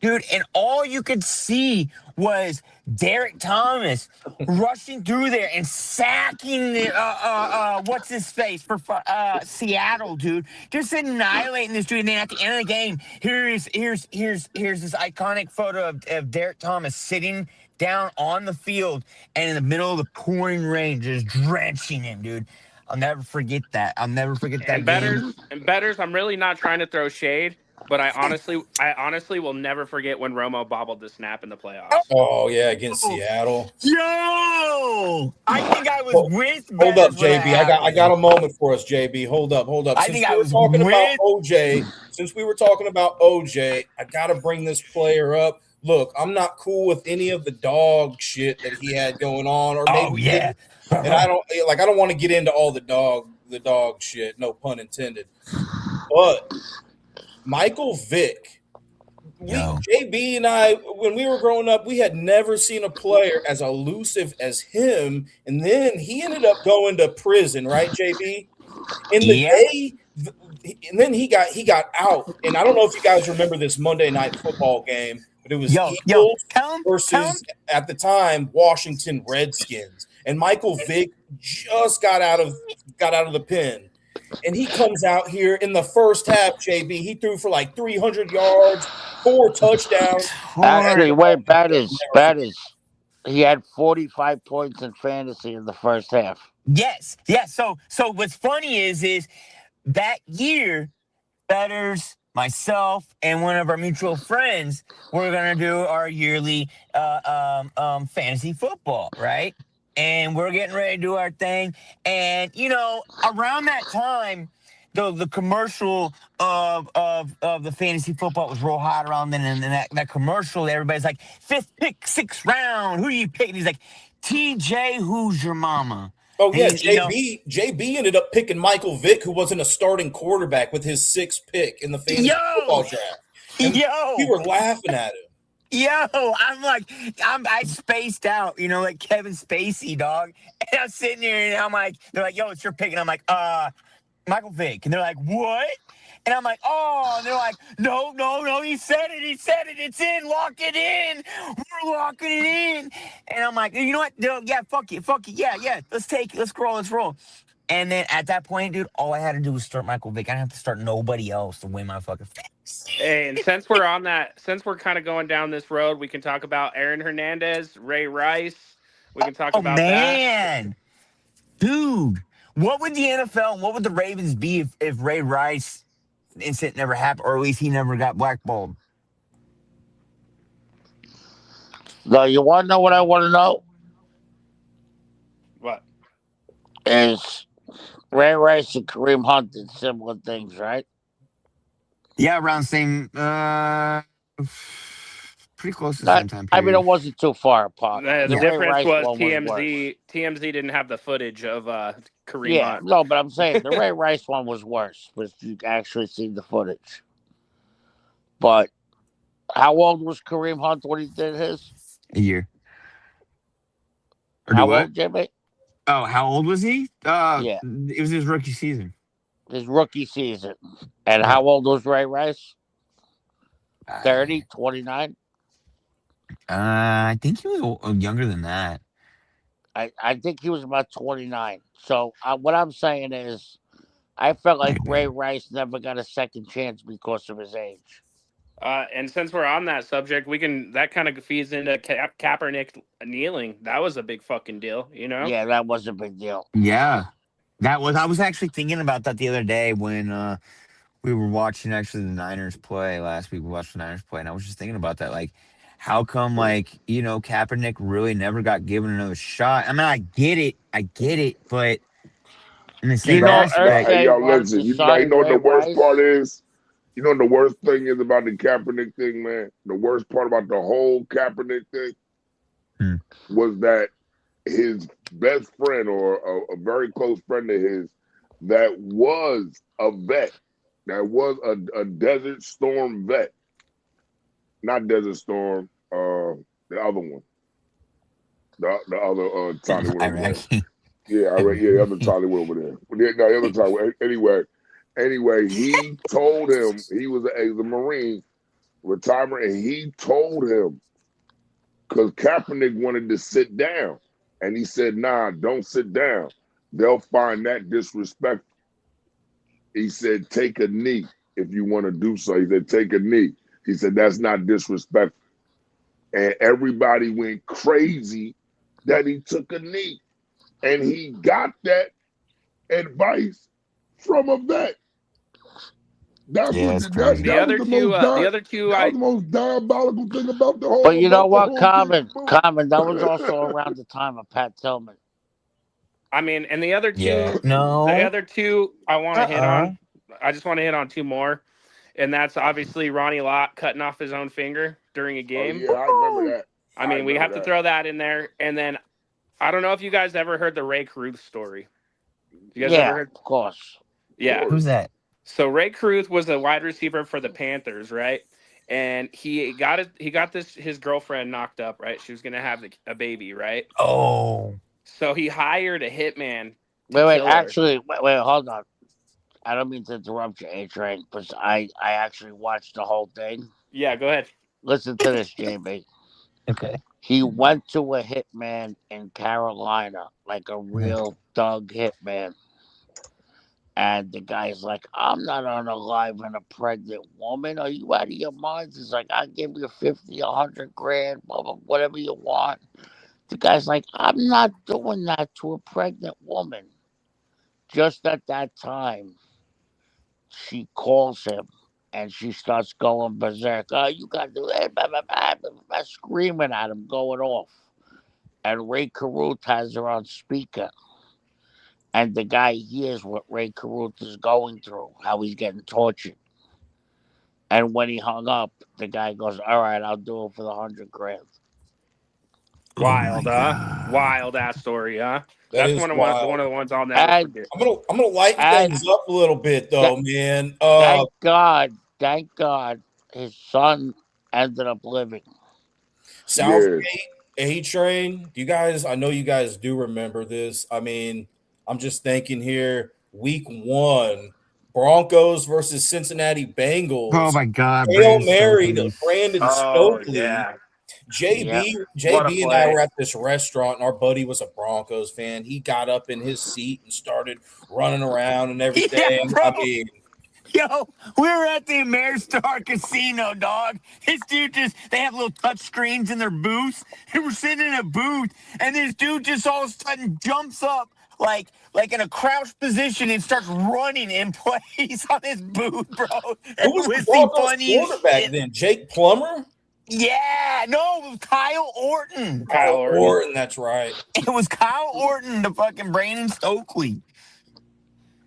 dude, and all you could see was Derek Thomas rushing through there and sacking the what's his face for Seattle, dude, just annihilating this dude. And then at the end of the game, here's this iconic photo of Derek Thomas sitting down on the field and in the middle of the pouring rain, just drenching him, dude. I'll never forget that. I'll never forget that And game. betters, I'm really not trying to throw shade, but I honestly will never forget when Romo bobbled the snap in the playoffs. Oh yeah, against Seattle. Yo, I think I was Hold, with hold up, Betters when that JB. I got happened. a moment for us, JB. Hold up, hold up. I Since think we I were was talking about with. OJ, I gotta bring this player up. Look, I'm not cool with any of the dog shit that he had going on, or Oh maybe yeah. didn't. And I don't want to get into all the dog shit, no pun intended. But Michael Vick, Yo. JB and I, when we were growing up, we had never seen a player as elusive as him. And then he ended up going to prison, right, JB? In the Yeah. day, and then he got out. And I don't know if you guys remember this Monday Night Football game, but it was Yo. Eagles Tell him. versus, at the time, Washington Redskins. And Michael Vick just got out of the pen. And he comes out here in the first half, JB. He threw for like 300 yards, 4 touchdowns. Actually, wait, Never bad is he had 45 points in fantasy in the first half. Yes. So what's funny is that year, Betters, myself, and one of our mutual friends were gonna do our yearly fantasy football, right? And we're getting ready to do our thing. And around that time, the commercial of the fantasy football was real hot around then, and that commercial, everybody's like, fifth pick, sixth round, who are you picking? He's like, TJ, who's your mama? Oh yeah, And JB ended up picking Michael Vick, who wasn't a starting quarterback, with his 6th pick in the fantasy football draft. And we were laughing at him. Yo, I spaced out, like Kevin Spacey, dog. And I'm sitting there and I'm like, they're like, yo, it's your pick. And I'm like, Michael Vick. And they're like, what? And I'm like, oh, and they're like, no, he said it, it's in, lock it in, we're locking it in. And I'm like, you know what? Yeah, fuck it, yeah, let's take it, let's roll. And then at that point, dude, all I had to do was start Michael Vick. I didn't have to start nobody else to win my fucking fantasy. Hey, and since we're kind of going down this road, we can talk about Aaron Hernandez, Ray Rice. We can talk about that. Man, dude, what would the NFL and what would the Ravens be if Ray Rice incident never happened, or at least he never got blackballed? No, you want to know what I want to know? What? Is Ray Rice and Kareem Hunt did similar things, right? Yeah, around same, pretty close to the same time period. I mean, it wasn't too far apart. The Ray difference Rice was one TMZ. TMZ didn't have the footage of Kareem Yeah, Hunt. no, but I'm saying the Ray Rice one was worse, but you actually see the footage. But how old was Kareem Hunt when he did his? A year. Or How what? old, Jimmy? Oh, how old was he? Yeah, it was his rookie season. his rookie season. And how old was Ray Rice? 30, 29? I think he was younger than that. I think he was about 29. So what I'm saying is, I felt like Ray Rice never got a second chance because of his age. And since we're on that subject, that kind of feeds into Kaepernick kneeling. That was a big fucking deal, Yeah, that was a big deal. Yeah, I was actually thinking about that the other day when we were watching actually the Niners play last week. We watched the Niners play, and I was just thinking about that, like, how come, Kaepernick really never got given another shot? I mean, I get it, but in the same aspect, Hey, yo, listen, you know what the worst part is? You know the worst thing is about the Kaepernick thing, man? The worst part about the whole Kaepernick thing Hmm. was that his best friend or a very close friend of his that was a vet, that was a Desert Storm vet, not Desert Storm, the other one, the other Tommy went over there. Iraqi. Yeah, the other Tommy went over there. But yeah, no, the other Tommy. Anyway, he told him he was a Marine retirement, and he told him because Kaepernick wanted to sit down, and he said, "Nah, don't sit down. They'll find that disrespectful." He said, "Take a knee if you want to do so." He said, "Take a knee." He said, "That's not disrespectful." And everybody went crazy that he took a knee, and he got that advice from a vet. That's Yeah, what it's that, crazy. The that was other the two, most the other two, that was the most diabolical thing about the whole. But you know what, thing. Common, that was also around the time of Pat Tillman. I mean, and the other Yeah. two, No. the other two, I want to hit Uh-uh. on. I just want to hit on two more, and that's obviously Ronnie Lott cutting off his own finger during a Oh game. yeah, I remember that. I mean, we have to throw that in there, and then I don't know if you guys ever heard the Ray Caruth story. You guys ever heard? Of course. Yeah. Who's that? So Ray Caruth was a wide receiver for the Panthers, right? And he got his girlfriend knocked up, right? She was gonna have a baby, right? Oh. So he hired a hitman. Wait, kill her. actually, wait, hold on. I don't mean to interrupt you, A-Train, because I actually watched the whole thing. Yeah, go ahead. Listen to this, JB. Okay. He went to a hitman in Carolina, like a real thug hitman. And the guy's like, "I'm not unaliving a pregnant woman. Are you out of your mind?" He's like, "I'll give you 50, 100 grand, blah, blah, whatever you want." The guy's like, "I'm not doing that to a pregnant woman." Just at that time, she calls him and she starts going berserk. "Oh, you got to do it," blah, blah, blah, blah, blah, screaming at him, going off. And Ray Caruth has her on speaker. And the guy hears what Ray Caruth is going through, how he's getting tortured. And when he hung up, the guy goes, "All right, I'll do it for the 100 grand." Wild, wild ass story, huh? That That's is one of wild. the ones I'll never And forget. I'm gonna lighten things up a little bit though, man. thank God, his son ended up living. Southgate, A-Train. Do you guys? I know you guys do remember this. I mean, I'm just thinking here. Week 1, Broncos versus Cincinnati Bengals. Oh my God! Hail Brandon Mary to Stokely. Brandon Stokely. JB and I were at this restaurant, and our buddy was a Broncos fan. He got up in his seat and started running around and everything. Yeah, bro. I mean, yo, we were at the Ameristar Casino, dog. This dude they have little touch screens in their booths, and we're sitting in a booth, and this dude just all of a sudden jumps up like in a crouched position and starts running in place on his booth, bro. Who was the Broncos quarterback then? Jake Plummer? Yeah, no, it was Kyle Orton. Kyle Orton, that's right. It was Kyle Orton, the fucking Brandon Stokely.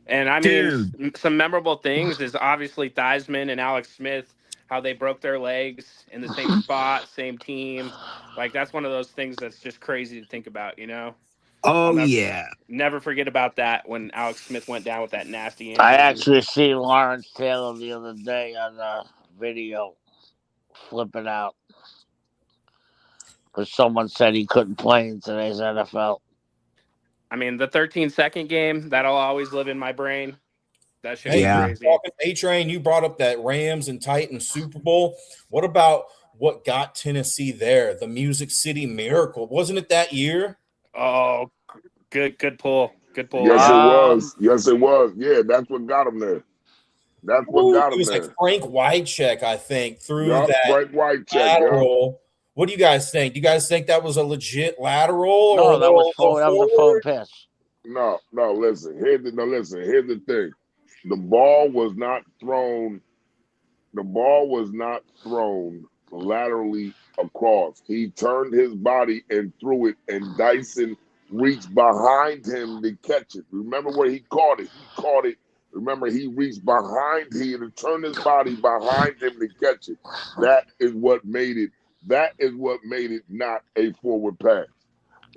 And I mean, some memorable things is obviously Theismann and Alex Smith, how they broke their legs in the same spot, same team. Like, that's one of those things that's just crazy to think about, you know? Oh, Never forget about that when Alex Smith went down with that nasty injury. I actually seen Lawrence Taylor the other day on a video flipping out because someone said he couldn't play in today's NFL. I mean, the 13-second game, that'll always live in my brain. That shit is crazy. A-Train, you brought up that Rams and Titans Super Bowl. What about what got Tennessee there? The Music City Miracle. Wasn't it that year? Oh, good pull. Good pull. Yes, it was. Yes, it was. Yeah, that's what got him there. That's what got him there. It was like Frank Wycheck, I think, through that Frank Wycheck, lateral. What do you guys think? Do you guys think that was a legit lateral? No, that was a forward pass. No, listen. Here's the thing. The ball was not thrown. The ball was not thrown laterally across. He turned his body and threw it, and Dyson reached behind him to catch it. Remember where he caught it? He caught it Remember, he reached behind him and turned his body behind him to catch it. That is what made it. That is what made it not a forward pass.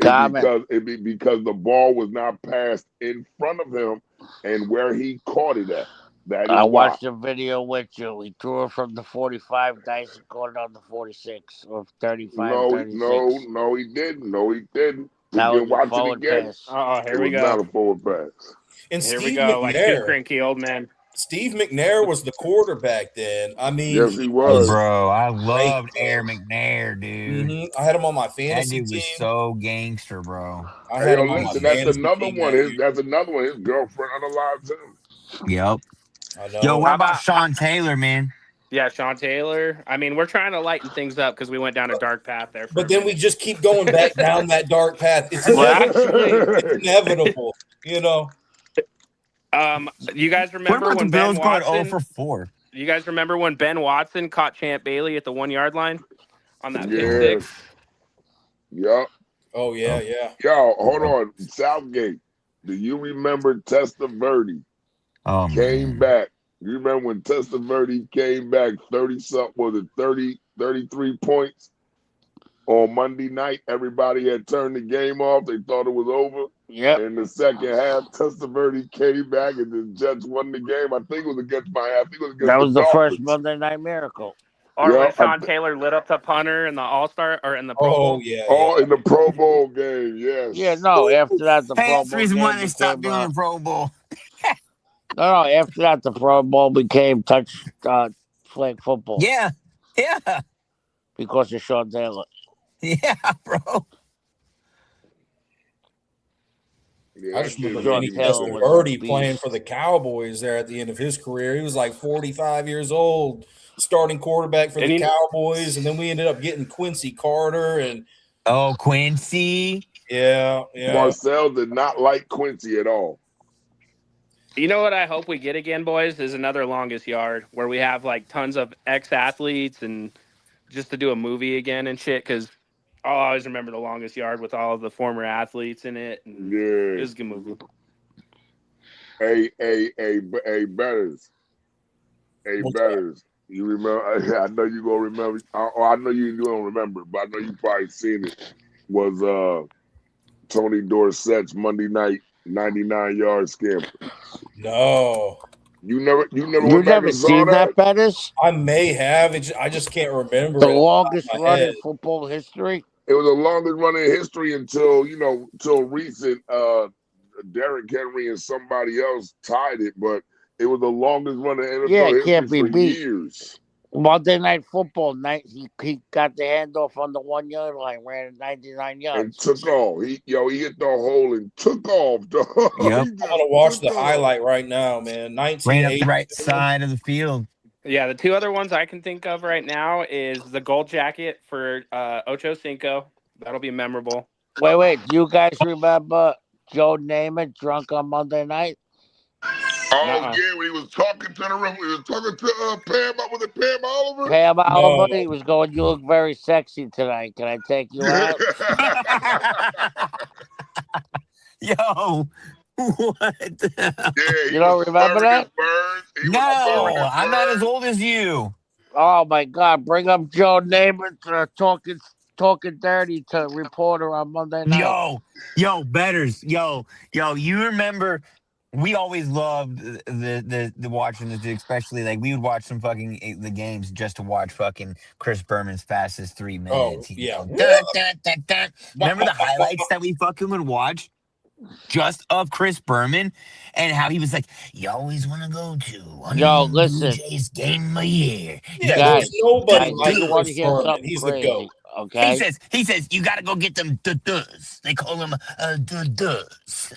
Comment. Because the ball was not passed in front of him and where he caught it at. That is I why. watched the video with you. He threw it from the 45. Dyson caught it on the 46 or 35, No, 36. no, he didn't. No, he didn't. We That can was a watch it forward again. pass. Oh, It here we was not go. a forward pass. And Here we Steve go. Like two McNair. cranky old men. Steve McNair was the quarterback then. I mean, Yes, he was. Bro, I great, loved bro. Air McNair, dude. I had him on my That fantasy dude was team. so gangster, bro. I Hey, had yo, him on my listen, that's fantasy another team one. that year. That's another one. His girlfriend unalived him. Yep. I Yo, know. what How about about Sean Taylor, man? yeah, Sean Taylor? I mean, we're trying to lighten things up because we went down a dark path there. For But a then we minute. just keep going back down that dark path. It's Well, inevitable. actually, It's inevitable. You know. You guys What remember about the when Ben Bills going 0 Watson? for 4? You guys remember when Ben Watson caught Champ Bailey at the 1 yard line on that pick Yeah. six? Yup. Oh yeah, yeah. Yo, hold on. Southgate. Do you remember Testaverde Oh, came man. back? You remember when Testaverde came back 30 something, was it 30, 33 points on Monday night? Everybody had turned the game off. They thought it was over. yep. In the second half, Testaverde came back and the Jets won the game. I think it was against Miami. I think it was against That was the the first Dolphins. Monday Night Miracle. Or Yeah, when Sean Taylor lit up the punter in the All Star or in the Pro Oh Bowl? yeah, Oh, yeah. in the Pro Bowl game, yes. Yeah, no. After that, the Hey, Pro that's the Bowl reason why game they stopped became. doing the Pro Bowl. No. After that, the Pro Bowl became flag football Yeah. Yeah. because of Sean Taylor. Yeah, bro. Yeah, I that just kid remember Sean Vinny Taylor was a Testaverde playing beast. for the Cowboys there at the end of his career. He was like 45 years old, starting quarterback for And the you- Cowboys, and then we ended up getting Quincy Carter, and Oh, Quincy. yeah. Marcel did not like Quincy at all. You know what I hope we get again, boys, is another Longest Yard where we have like tons of ex-athletes and just to do a movie again and shit. Because I'll always remember the Longest Yard with all of the former athletes in it. And it Yeah. was a good movie. Hey, Betters. Hey, What's Betters. You remember? I know you gonna remember. I know you don't remember, but I know you probably seen it. Was Tony Dorsett's Monday night 99-yard scamper? No, You never You went back never and saw seen that? that, Bettis? I may have. I just can't remember The it off longest the top of my run head. in football history. It was the longest running in history until recent. Derrick Henry and somebody else tied it, but it was the longest running NFL Yeah, it history can't be for beat. years. Monday Night Football night. He got the handoff on the 1 yard line, ran it 99 And yards. took off. He hit the hole and took off. Dog. Yep. He I'm just gonna watch took the off. highlight right now, man. Ran up the 1980. right side of the field. Yeah, the two other ones I can think of right now is the gold jacket for Ocho Cinco. That'll be memorable. Wait. Do you guys remember Joe Namath drunk on Monday night? Oh Nuh-uh. yeah, when he was talking to the room, he was talking to Pam. Was it Pam Oliver? Pam Oliver, No. he was going, "You look very sexy tonight. Can I take you out?" Yo, what? Yeah, he You don't was remember slurring that? his words. He was slurring No, his I'm not as words. old as you. Oh my God! Bring up Joe Namath talking dirty to reporter on Monday night. Yo, Betters. Yo, you remember we always loved the watching the especially like we would watch some fucking the games just to watch fucking Chris Berman's fastest 3 minutes. Oh yeah. Dun, dun, dun, dun. Remember the highlights that we fucking would watch just of Chris Berman and how he was like, "You always want to go to one Yo, of the Blue listen, Jays game of the year." Yeah, guys, there's nobody guys, like you want to Chris hear Berman. something He's the crazy? GOAT. Okay. He says, you got to go get them duh-duhs. They call them duh-duhs.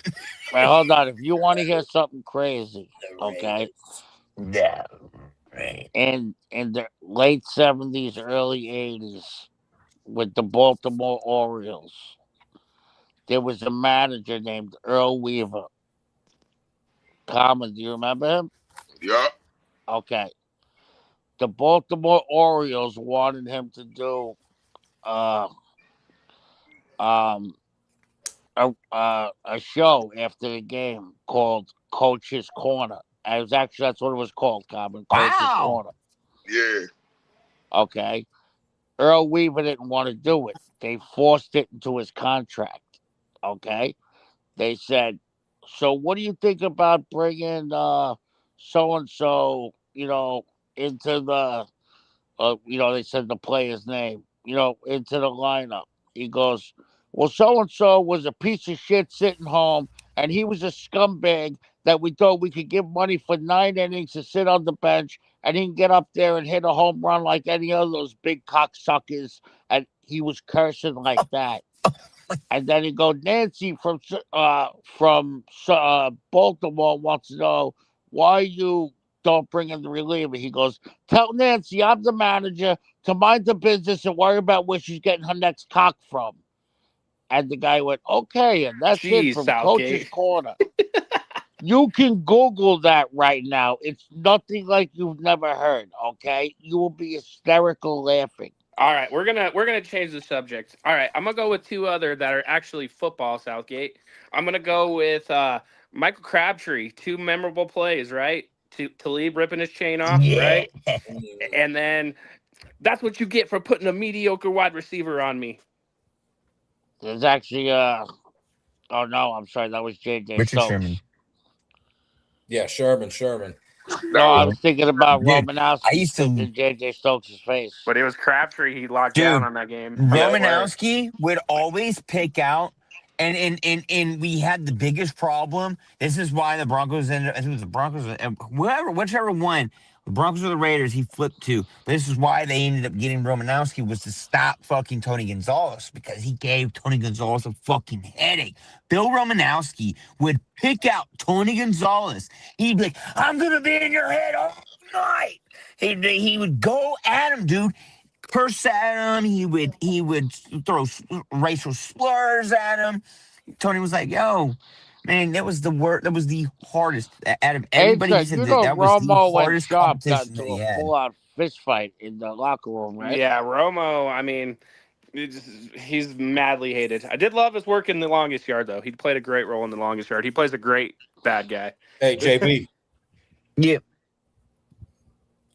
Wait, hold on. If you want to hear something crazy, okay, Yeah, right. in the late 70s, early 80s, with the Baltimore Orioles, there was a manager named Earl Weaver. Common, do you remember him? Yeah. Okay. The Baltimore Orioles wanted him to do a show after the game called Coach's Corner. It was actually that's what it was called, Common Coach's Wow. Corner. Yeah. Okay. Earl Weaver didn't want to do it. They forced it into his contract. Okay. They said, so what do you think about bringing so and so, into the they said the player's name, into the lineup. He goes, well, so and so was a piece of shit sitting home, and he was a scumbag that we thought we could give money for 9 innings to sit on the bench, and he can get up there and hit a home run like any of those big cocksuckers. And he was cursing like that. And then he goes, Nancy from Baltimore wants to know why you don't bring in the reliever. He goes, tell Nancy I'm the manager to mind the business and worry about where she's getting her next cock from. And the guy went, okay, and that's it Jeez, from Southgate. Coach's Corner. You can Google that right now. It's nothing like you've never heard, okay? You will be hysterical laughing. All right, we're gonna change the subject. All right, I'm gonna go with 2 other that are actually football, Southgate. I'm gonna go with Michael Crabtree. 2 memorable plays, right? Talib ripping his chain off, Yeah. right? And then that's what you get for putting a mediocre wide receiver on me. There's actually oh no, I'm sorry, that was JJ Richard Stokes. Sherman. Yeah, Sherman. No, I was thinking about Dude, Romanowski I used to- in JJ Stokes' face. But it was Crabtree he locked Dude, down on that game. Romanowski would always pick out, and we had the biggest problem. This is why the Broncos ended up, I think it was the Broncos, whichever one, the Broncos or the Raiders, he flipped to. This is why they ended up getting Romanowski, was to stop fucking Tony Gonzalez, because he gave Tony Gonzalez a fucking headache. Bill Romanowski would pick out Tony Gonzalez. He'd be like, I'm going to be in your head all night. He would go at him, dude. Curse at him. He would throw racial slurs at him. Tony was like, "Yo, man, that was the worst. That was the hardest out of everybody." He said that was the Romo and hardest Sharp got competition that into he a had. full-out fist fight in the locker room, right? Yeah, Romo. I mean, he's madly hated. I did love his work in The Longest Yard, though. He played a great role in The Longest Yard. He plays a great bad guy. Hey, JB. Yeah.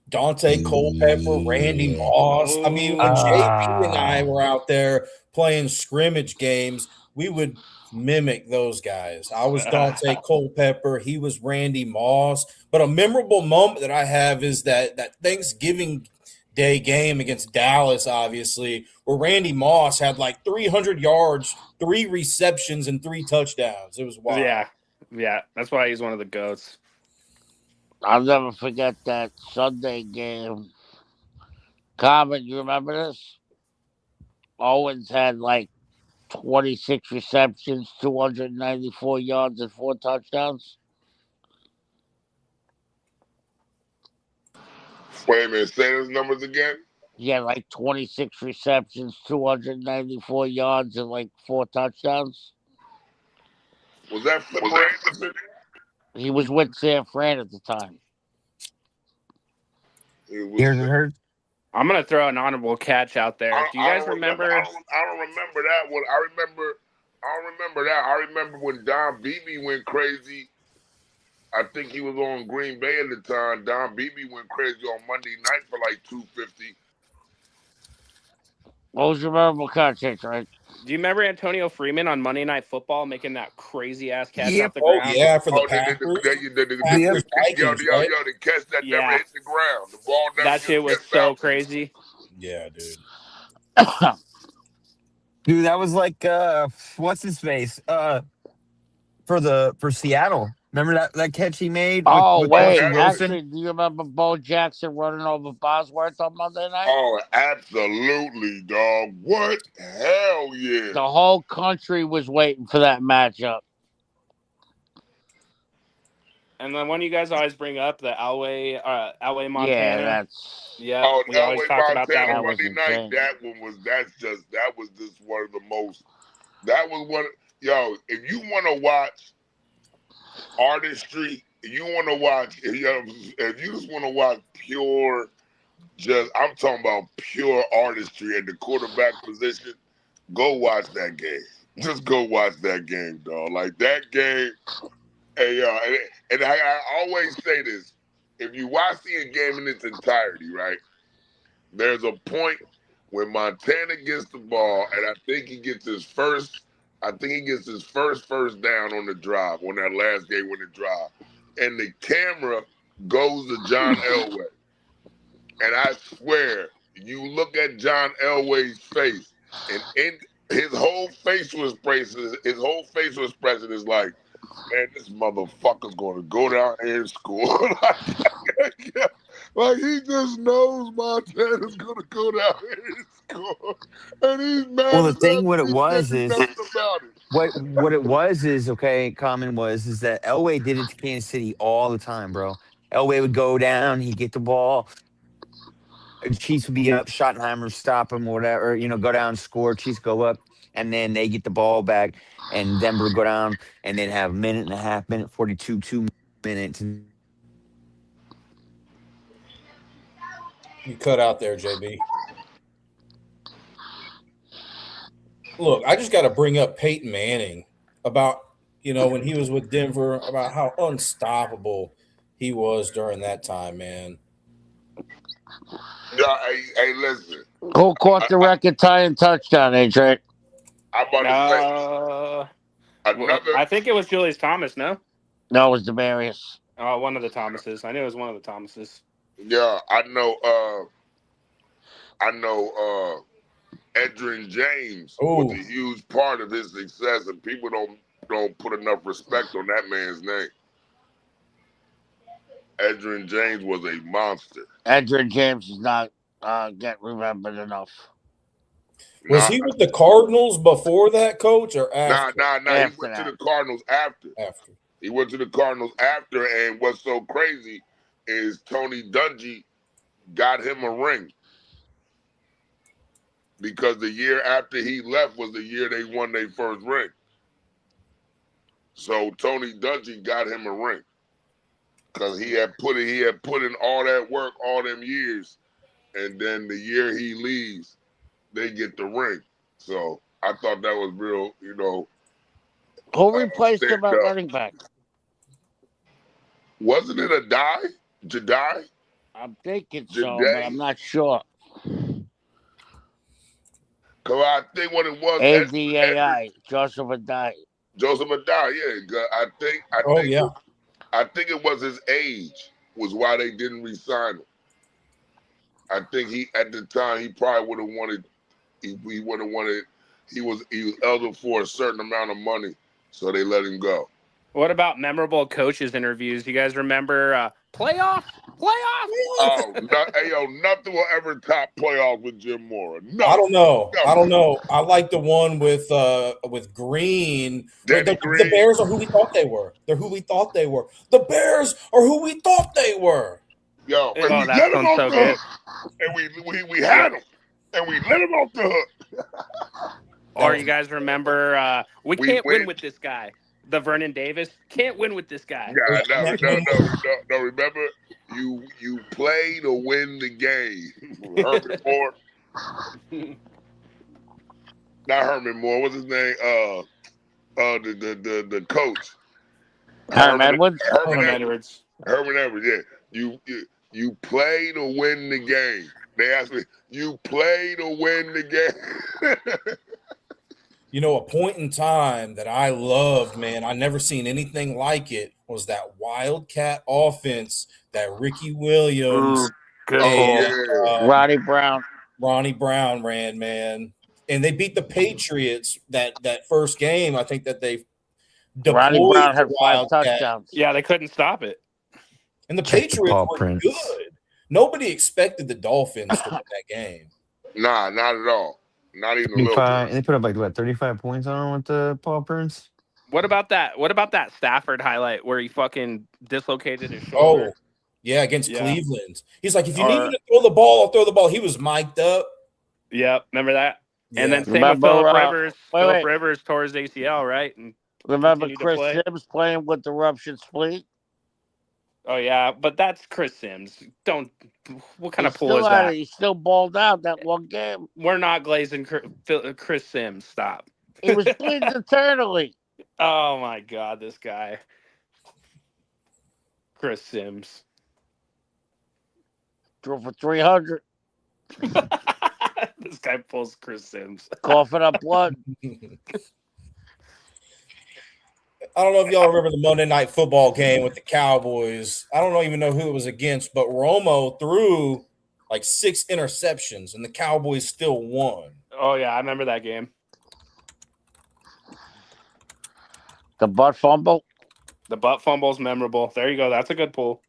Dante Culpepper, Randy Moss. I mean, when JP and I were out there playing scrimmage games, we would mimic those guys. I was Dante Culpepper. He was Randy Moss. But a memorable moment that I have is that Thanksgiving Day game against Dallas, obviously, where Randy Moss had like 300 yards, 3 receptions, and 3 touchdowns. It was wild. Yeah, that's why he's one of the GOATs. I'll never forget that Sunday game. Common, you remember this? Owens had like 26 receptions, 294 yards, and 4 touchdowns. Wait a minute, say those numbers again. He had like 26 receptions, 294 yards, and like 4 touchdowns. Was that Flip Anderson? He was with San Fran at the time. Here's it hurt. I'm gonna throw an honorable catch out there. Do you guys remember? I don't remember that one. I don't remember that. I remember when Don Beebe went crazy. I think he was on Green Bay at the time. Don Beebe went crazy on Monday night for like 250. What was your memorable catch, right? Do you remember Antonio Freeman on Monday Night Football making that crazy ass catch Yep. off the ground? Oh, yeah, for the Yo, Packers. The catch that never hit the ground. The ball never That shit was gets so out. crazy. Yeah, dude. Dude, that was like what's his face? For Seattle. Remember that catch he made? Oh, wait. Russell Wilson? Actually, do you remember Bo Jackson running over Bosworth on Monday night? Oh, absolutely, dog. What? Hell yeah. The whole country was waiting for that matchup. And then one you guys always bring up, the Elway, Montana. Yeah, that's... Yeah, Oh, we always Elway talk about that Montana one. Monday night. That was just one of the most. That was one. Yo, if you want to watch artistry, if you just want to watch pure, I'm talking about pure artistry at the quarterback position, go watch that game. Just go watch that game, dog. Like that game, Hey, and I always say this: if you watch the game in its entirety, right, there's a point when Montana gets the ball, and I think he gets his first. I think he gets his first down on the drive on that last game-winning drive, and the camera goes to John Elway, and I swear, you look at John Elway's face, and his whole facial expression, is like, man, this motherfucker's going to go down here and score. Like he just knows Montana's going to go down here and score, and he's mad. Well, the as thing, hell what it he was did is, nothing about it. what it was is, okay, Common is that Elway did it to Kansas City all the time, bro. Elway would go down, he'd get the ball, Chiefs would be up, Schottenheimer stop him, whatever, go down, score, Chiefs go up, and then they get the ball back, and Denver would go down, and they'd have a minute and a half, minute 42, 2 minutes. You cut out there, JB. Look, I just got to bring up Peyton Manning about, when he was with Denver, about how unstoppable he was during that time, man. Yeah, hey, listen. Who caught the record tying touchdown, AJ? I'm about to say another. I think it was Julius Thomas. No, No, it was Demarius. oh, one of the Thomases. I knew it was one of the Thomases. Yeah, I know. Edgerrin James was a huge part of his success, and people don't put enough respect on that man's name. Edgerrin James was a monster. Edgerrin James does not get remembered enough. Was he with the Cardinals before that, Coach, or after? Nah. He went to the Cardinals after. He went to the Cardinals after, and what's so crazy is Tony Dungy got him a ring. Because the year after he left was the year they won their first ring. So Tony Dungy got him a ring. Because he had put in all that work all them years. And then the year he leaves, they get the ring. So I thought that was real, Who replaced him at running back? Wasn't it Jadai? I'm thinking so, but I'm not sure. Because I think what it was, ADAI, Joseph Adai. Joseph Adai, yeah. I think it was his age was why they didn't re-sign him. I think at the time he probably would have wanted. He would have wanted. He was eligible for a certain amount of money, so they let him go. What about memorable coaches interviews? You guys remember playoffs? Oh, nothing will ever top playoffs with Jim Mora. I don't know. I like the one with Green. The Bears are who we thought they were. They're who we thought they were. The Bears are who we thought they were. Yo, and we let him off the hook. And we had him. And we let him off the hook. Or you guys remember we can't win with this guy. The Vernon Davis can't win with this guy. Yeah, no. Remember, you play to win the game. Herman Moore. Not Herman Moore. What's his name? The coach. Herman Edwards. Herman Edwards. Yeah. You play to win the game. They asked me, you play to win the game. A point in time that I loved, man, I never seen anything like it, was that Wildcat offense that Ricky Williams and Ronnie Brown ran, man. And they beat the Patriots that first game. I think that they deployed Ronnie Brown had 5 touchdowns. Yeah, they couldn't stop it. And the Patriots were good. Nobody expected the Dolphins to win that game. Nah, not at all. Not even a little bit. They put up 35 points on with the Paul Prince. What about that Stafford highlight where he fucking dislocated his shoulder? Oh, yeah, against Cleveland. He's like, if you need me to throw the ball, I'll throw the ball. He was mic'd up. Yep, remember that? Yeah. And then same with Phillip Rivers. Phillip Rivers tore his ACL, right? And remember Chris Sims playing with the ruptured spleen? Oh, yeah, but that's Chris Sims. What kind of pool is that? He still balled out that one game. We're not glazing Chris Sims. Stop. He was bleeding internally. Oh, my God, this guy. Chris Sims. Threw for 300. This guy pulls Chris Sims. Coughing up blood. I don't know if y'all remember the Monday Night Football game with the Cowboys. I don't even know who it was against, but Romo threw like 6 interceptions, and the Cowboys still won. Oh, yeah, I remember that game. The butt fumble. The butt fumble's memorable. There you go. That's a good pull.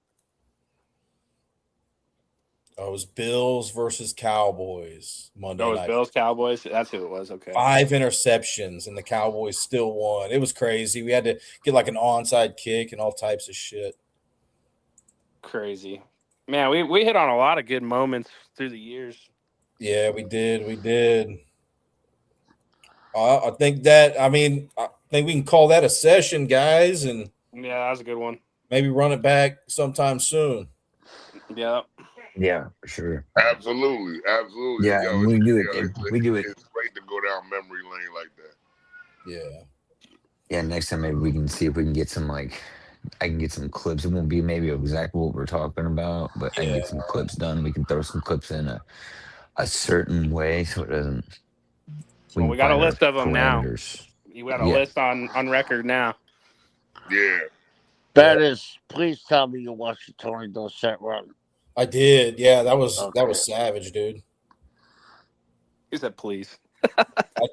Oh, it was Bills versus Cowboys Monday No, it was night. Bills, Cowboys. That's who it was. Okay. 5 interceptions, and the Cowboys still won. It was crazy. We had to get like an onside kick and all types of shit. Crazy. Man, we hit on a lot of good moments through the years. Yeah, we did. We did. I think we can call that a session, guys, and Yeah, that was a good one. maybe run it back sometime soon. Yeah. Yeah, for sure. Absolutely. Yeah, Yo, we do it, yo, dude. We do it. It's great to go down memory lane like that. Yeah. Yeah, next time maybe we can see if we can get some I can get some clips. It won't be maybe exactly what we're talking about, but I can get some clips done. We can throw some clips in a certain way so it doesn't. Well, we can got a find our list of them now. parameters. You got a Yeah. list on record now. Yeah. That is. Please tell me you watched the Tony Dorsett run. I did. Yeah, that was Okay. savage, dude. He said, please. I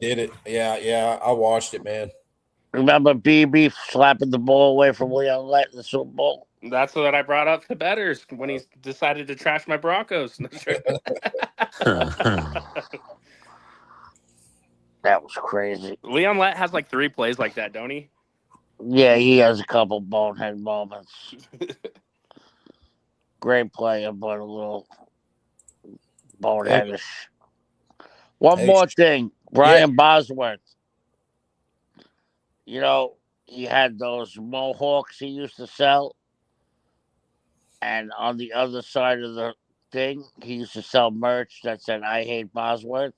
did it. Yeah, I watched it, man. Remember BB slapping the ball away from Leon Lett in the Super Bowl? That's what I brought up to betters when he decided to trash my Broncos. That was crazy. Leon Lett has like 3 plays like that, don't he? Yeah, he has a couple bonehead moments. Great player, but a little boneheadish. One more thing. Brian Bosworth. You know, he had those mohawks he used to sell. And on the other side of the thing, he used to sell merch that said, I hate Bosworth.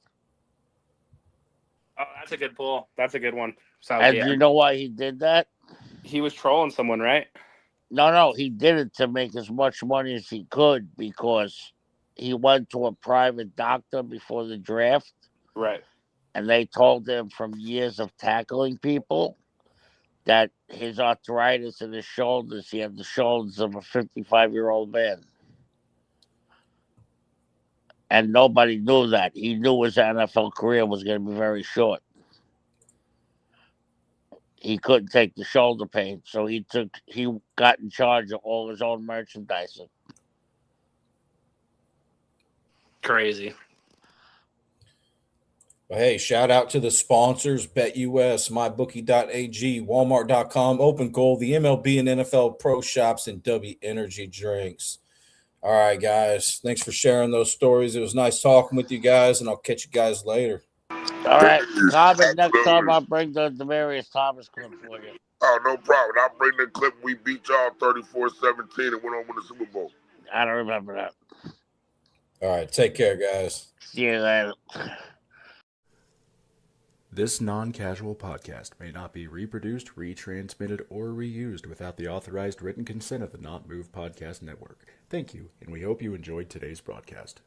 Oh, that's a good pull. That's a good one. So, And yeah. do you know why he did that? He was trolling someone, right? No, he did it to make as much money as he could because he went to a private doctor before the draft. Right. And they told him from years of tackling people that his arthritis in his shoulders, he had the shoulders of a 55-year-old man. And nobody knew that. He knew his NFL career was going to be very short. He couldn't take the shoulder pain, so he got in charge of all his own merchandising. Crazy. Well, hey, shout out to the sponsors: BetUS, MyBookie.ag, Walmart.com, Open Goal, the MLB and NFL Pro Shops, and W Energy Drinks. All right, guys. Thanks for sharing those stories. It was nice talking with you guys, and I'll catch you guys later. All right, Thomas, next time I'll bring the Demaryius Thomas clip for you. Oh, no problem. I'll bring the clip we beat y'all 34-17 and went on with the Super Bowl. I don't remember that. All right, take care, guys. See you later. This non-casual podcast may not be reproduced, retransmitted, or reused without the authorized written consent of the Not Move Podcast Network. Thank you, and we hope you enjoyed today's broadcast.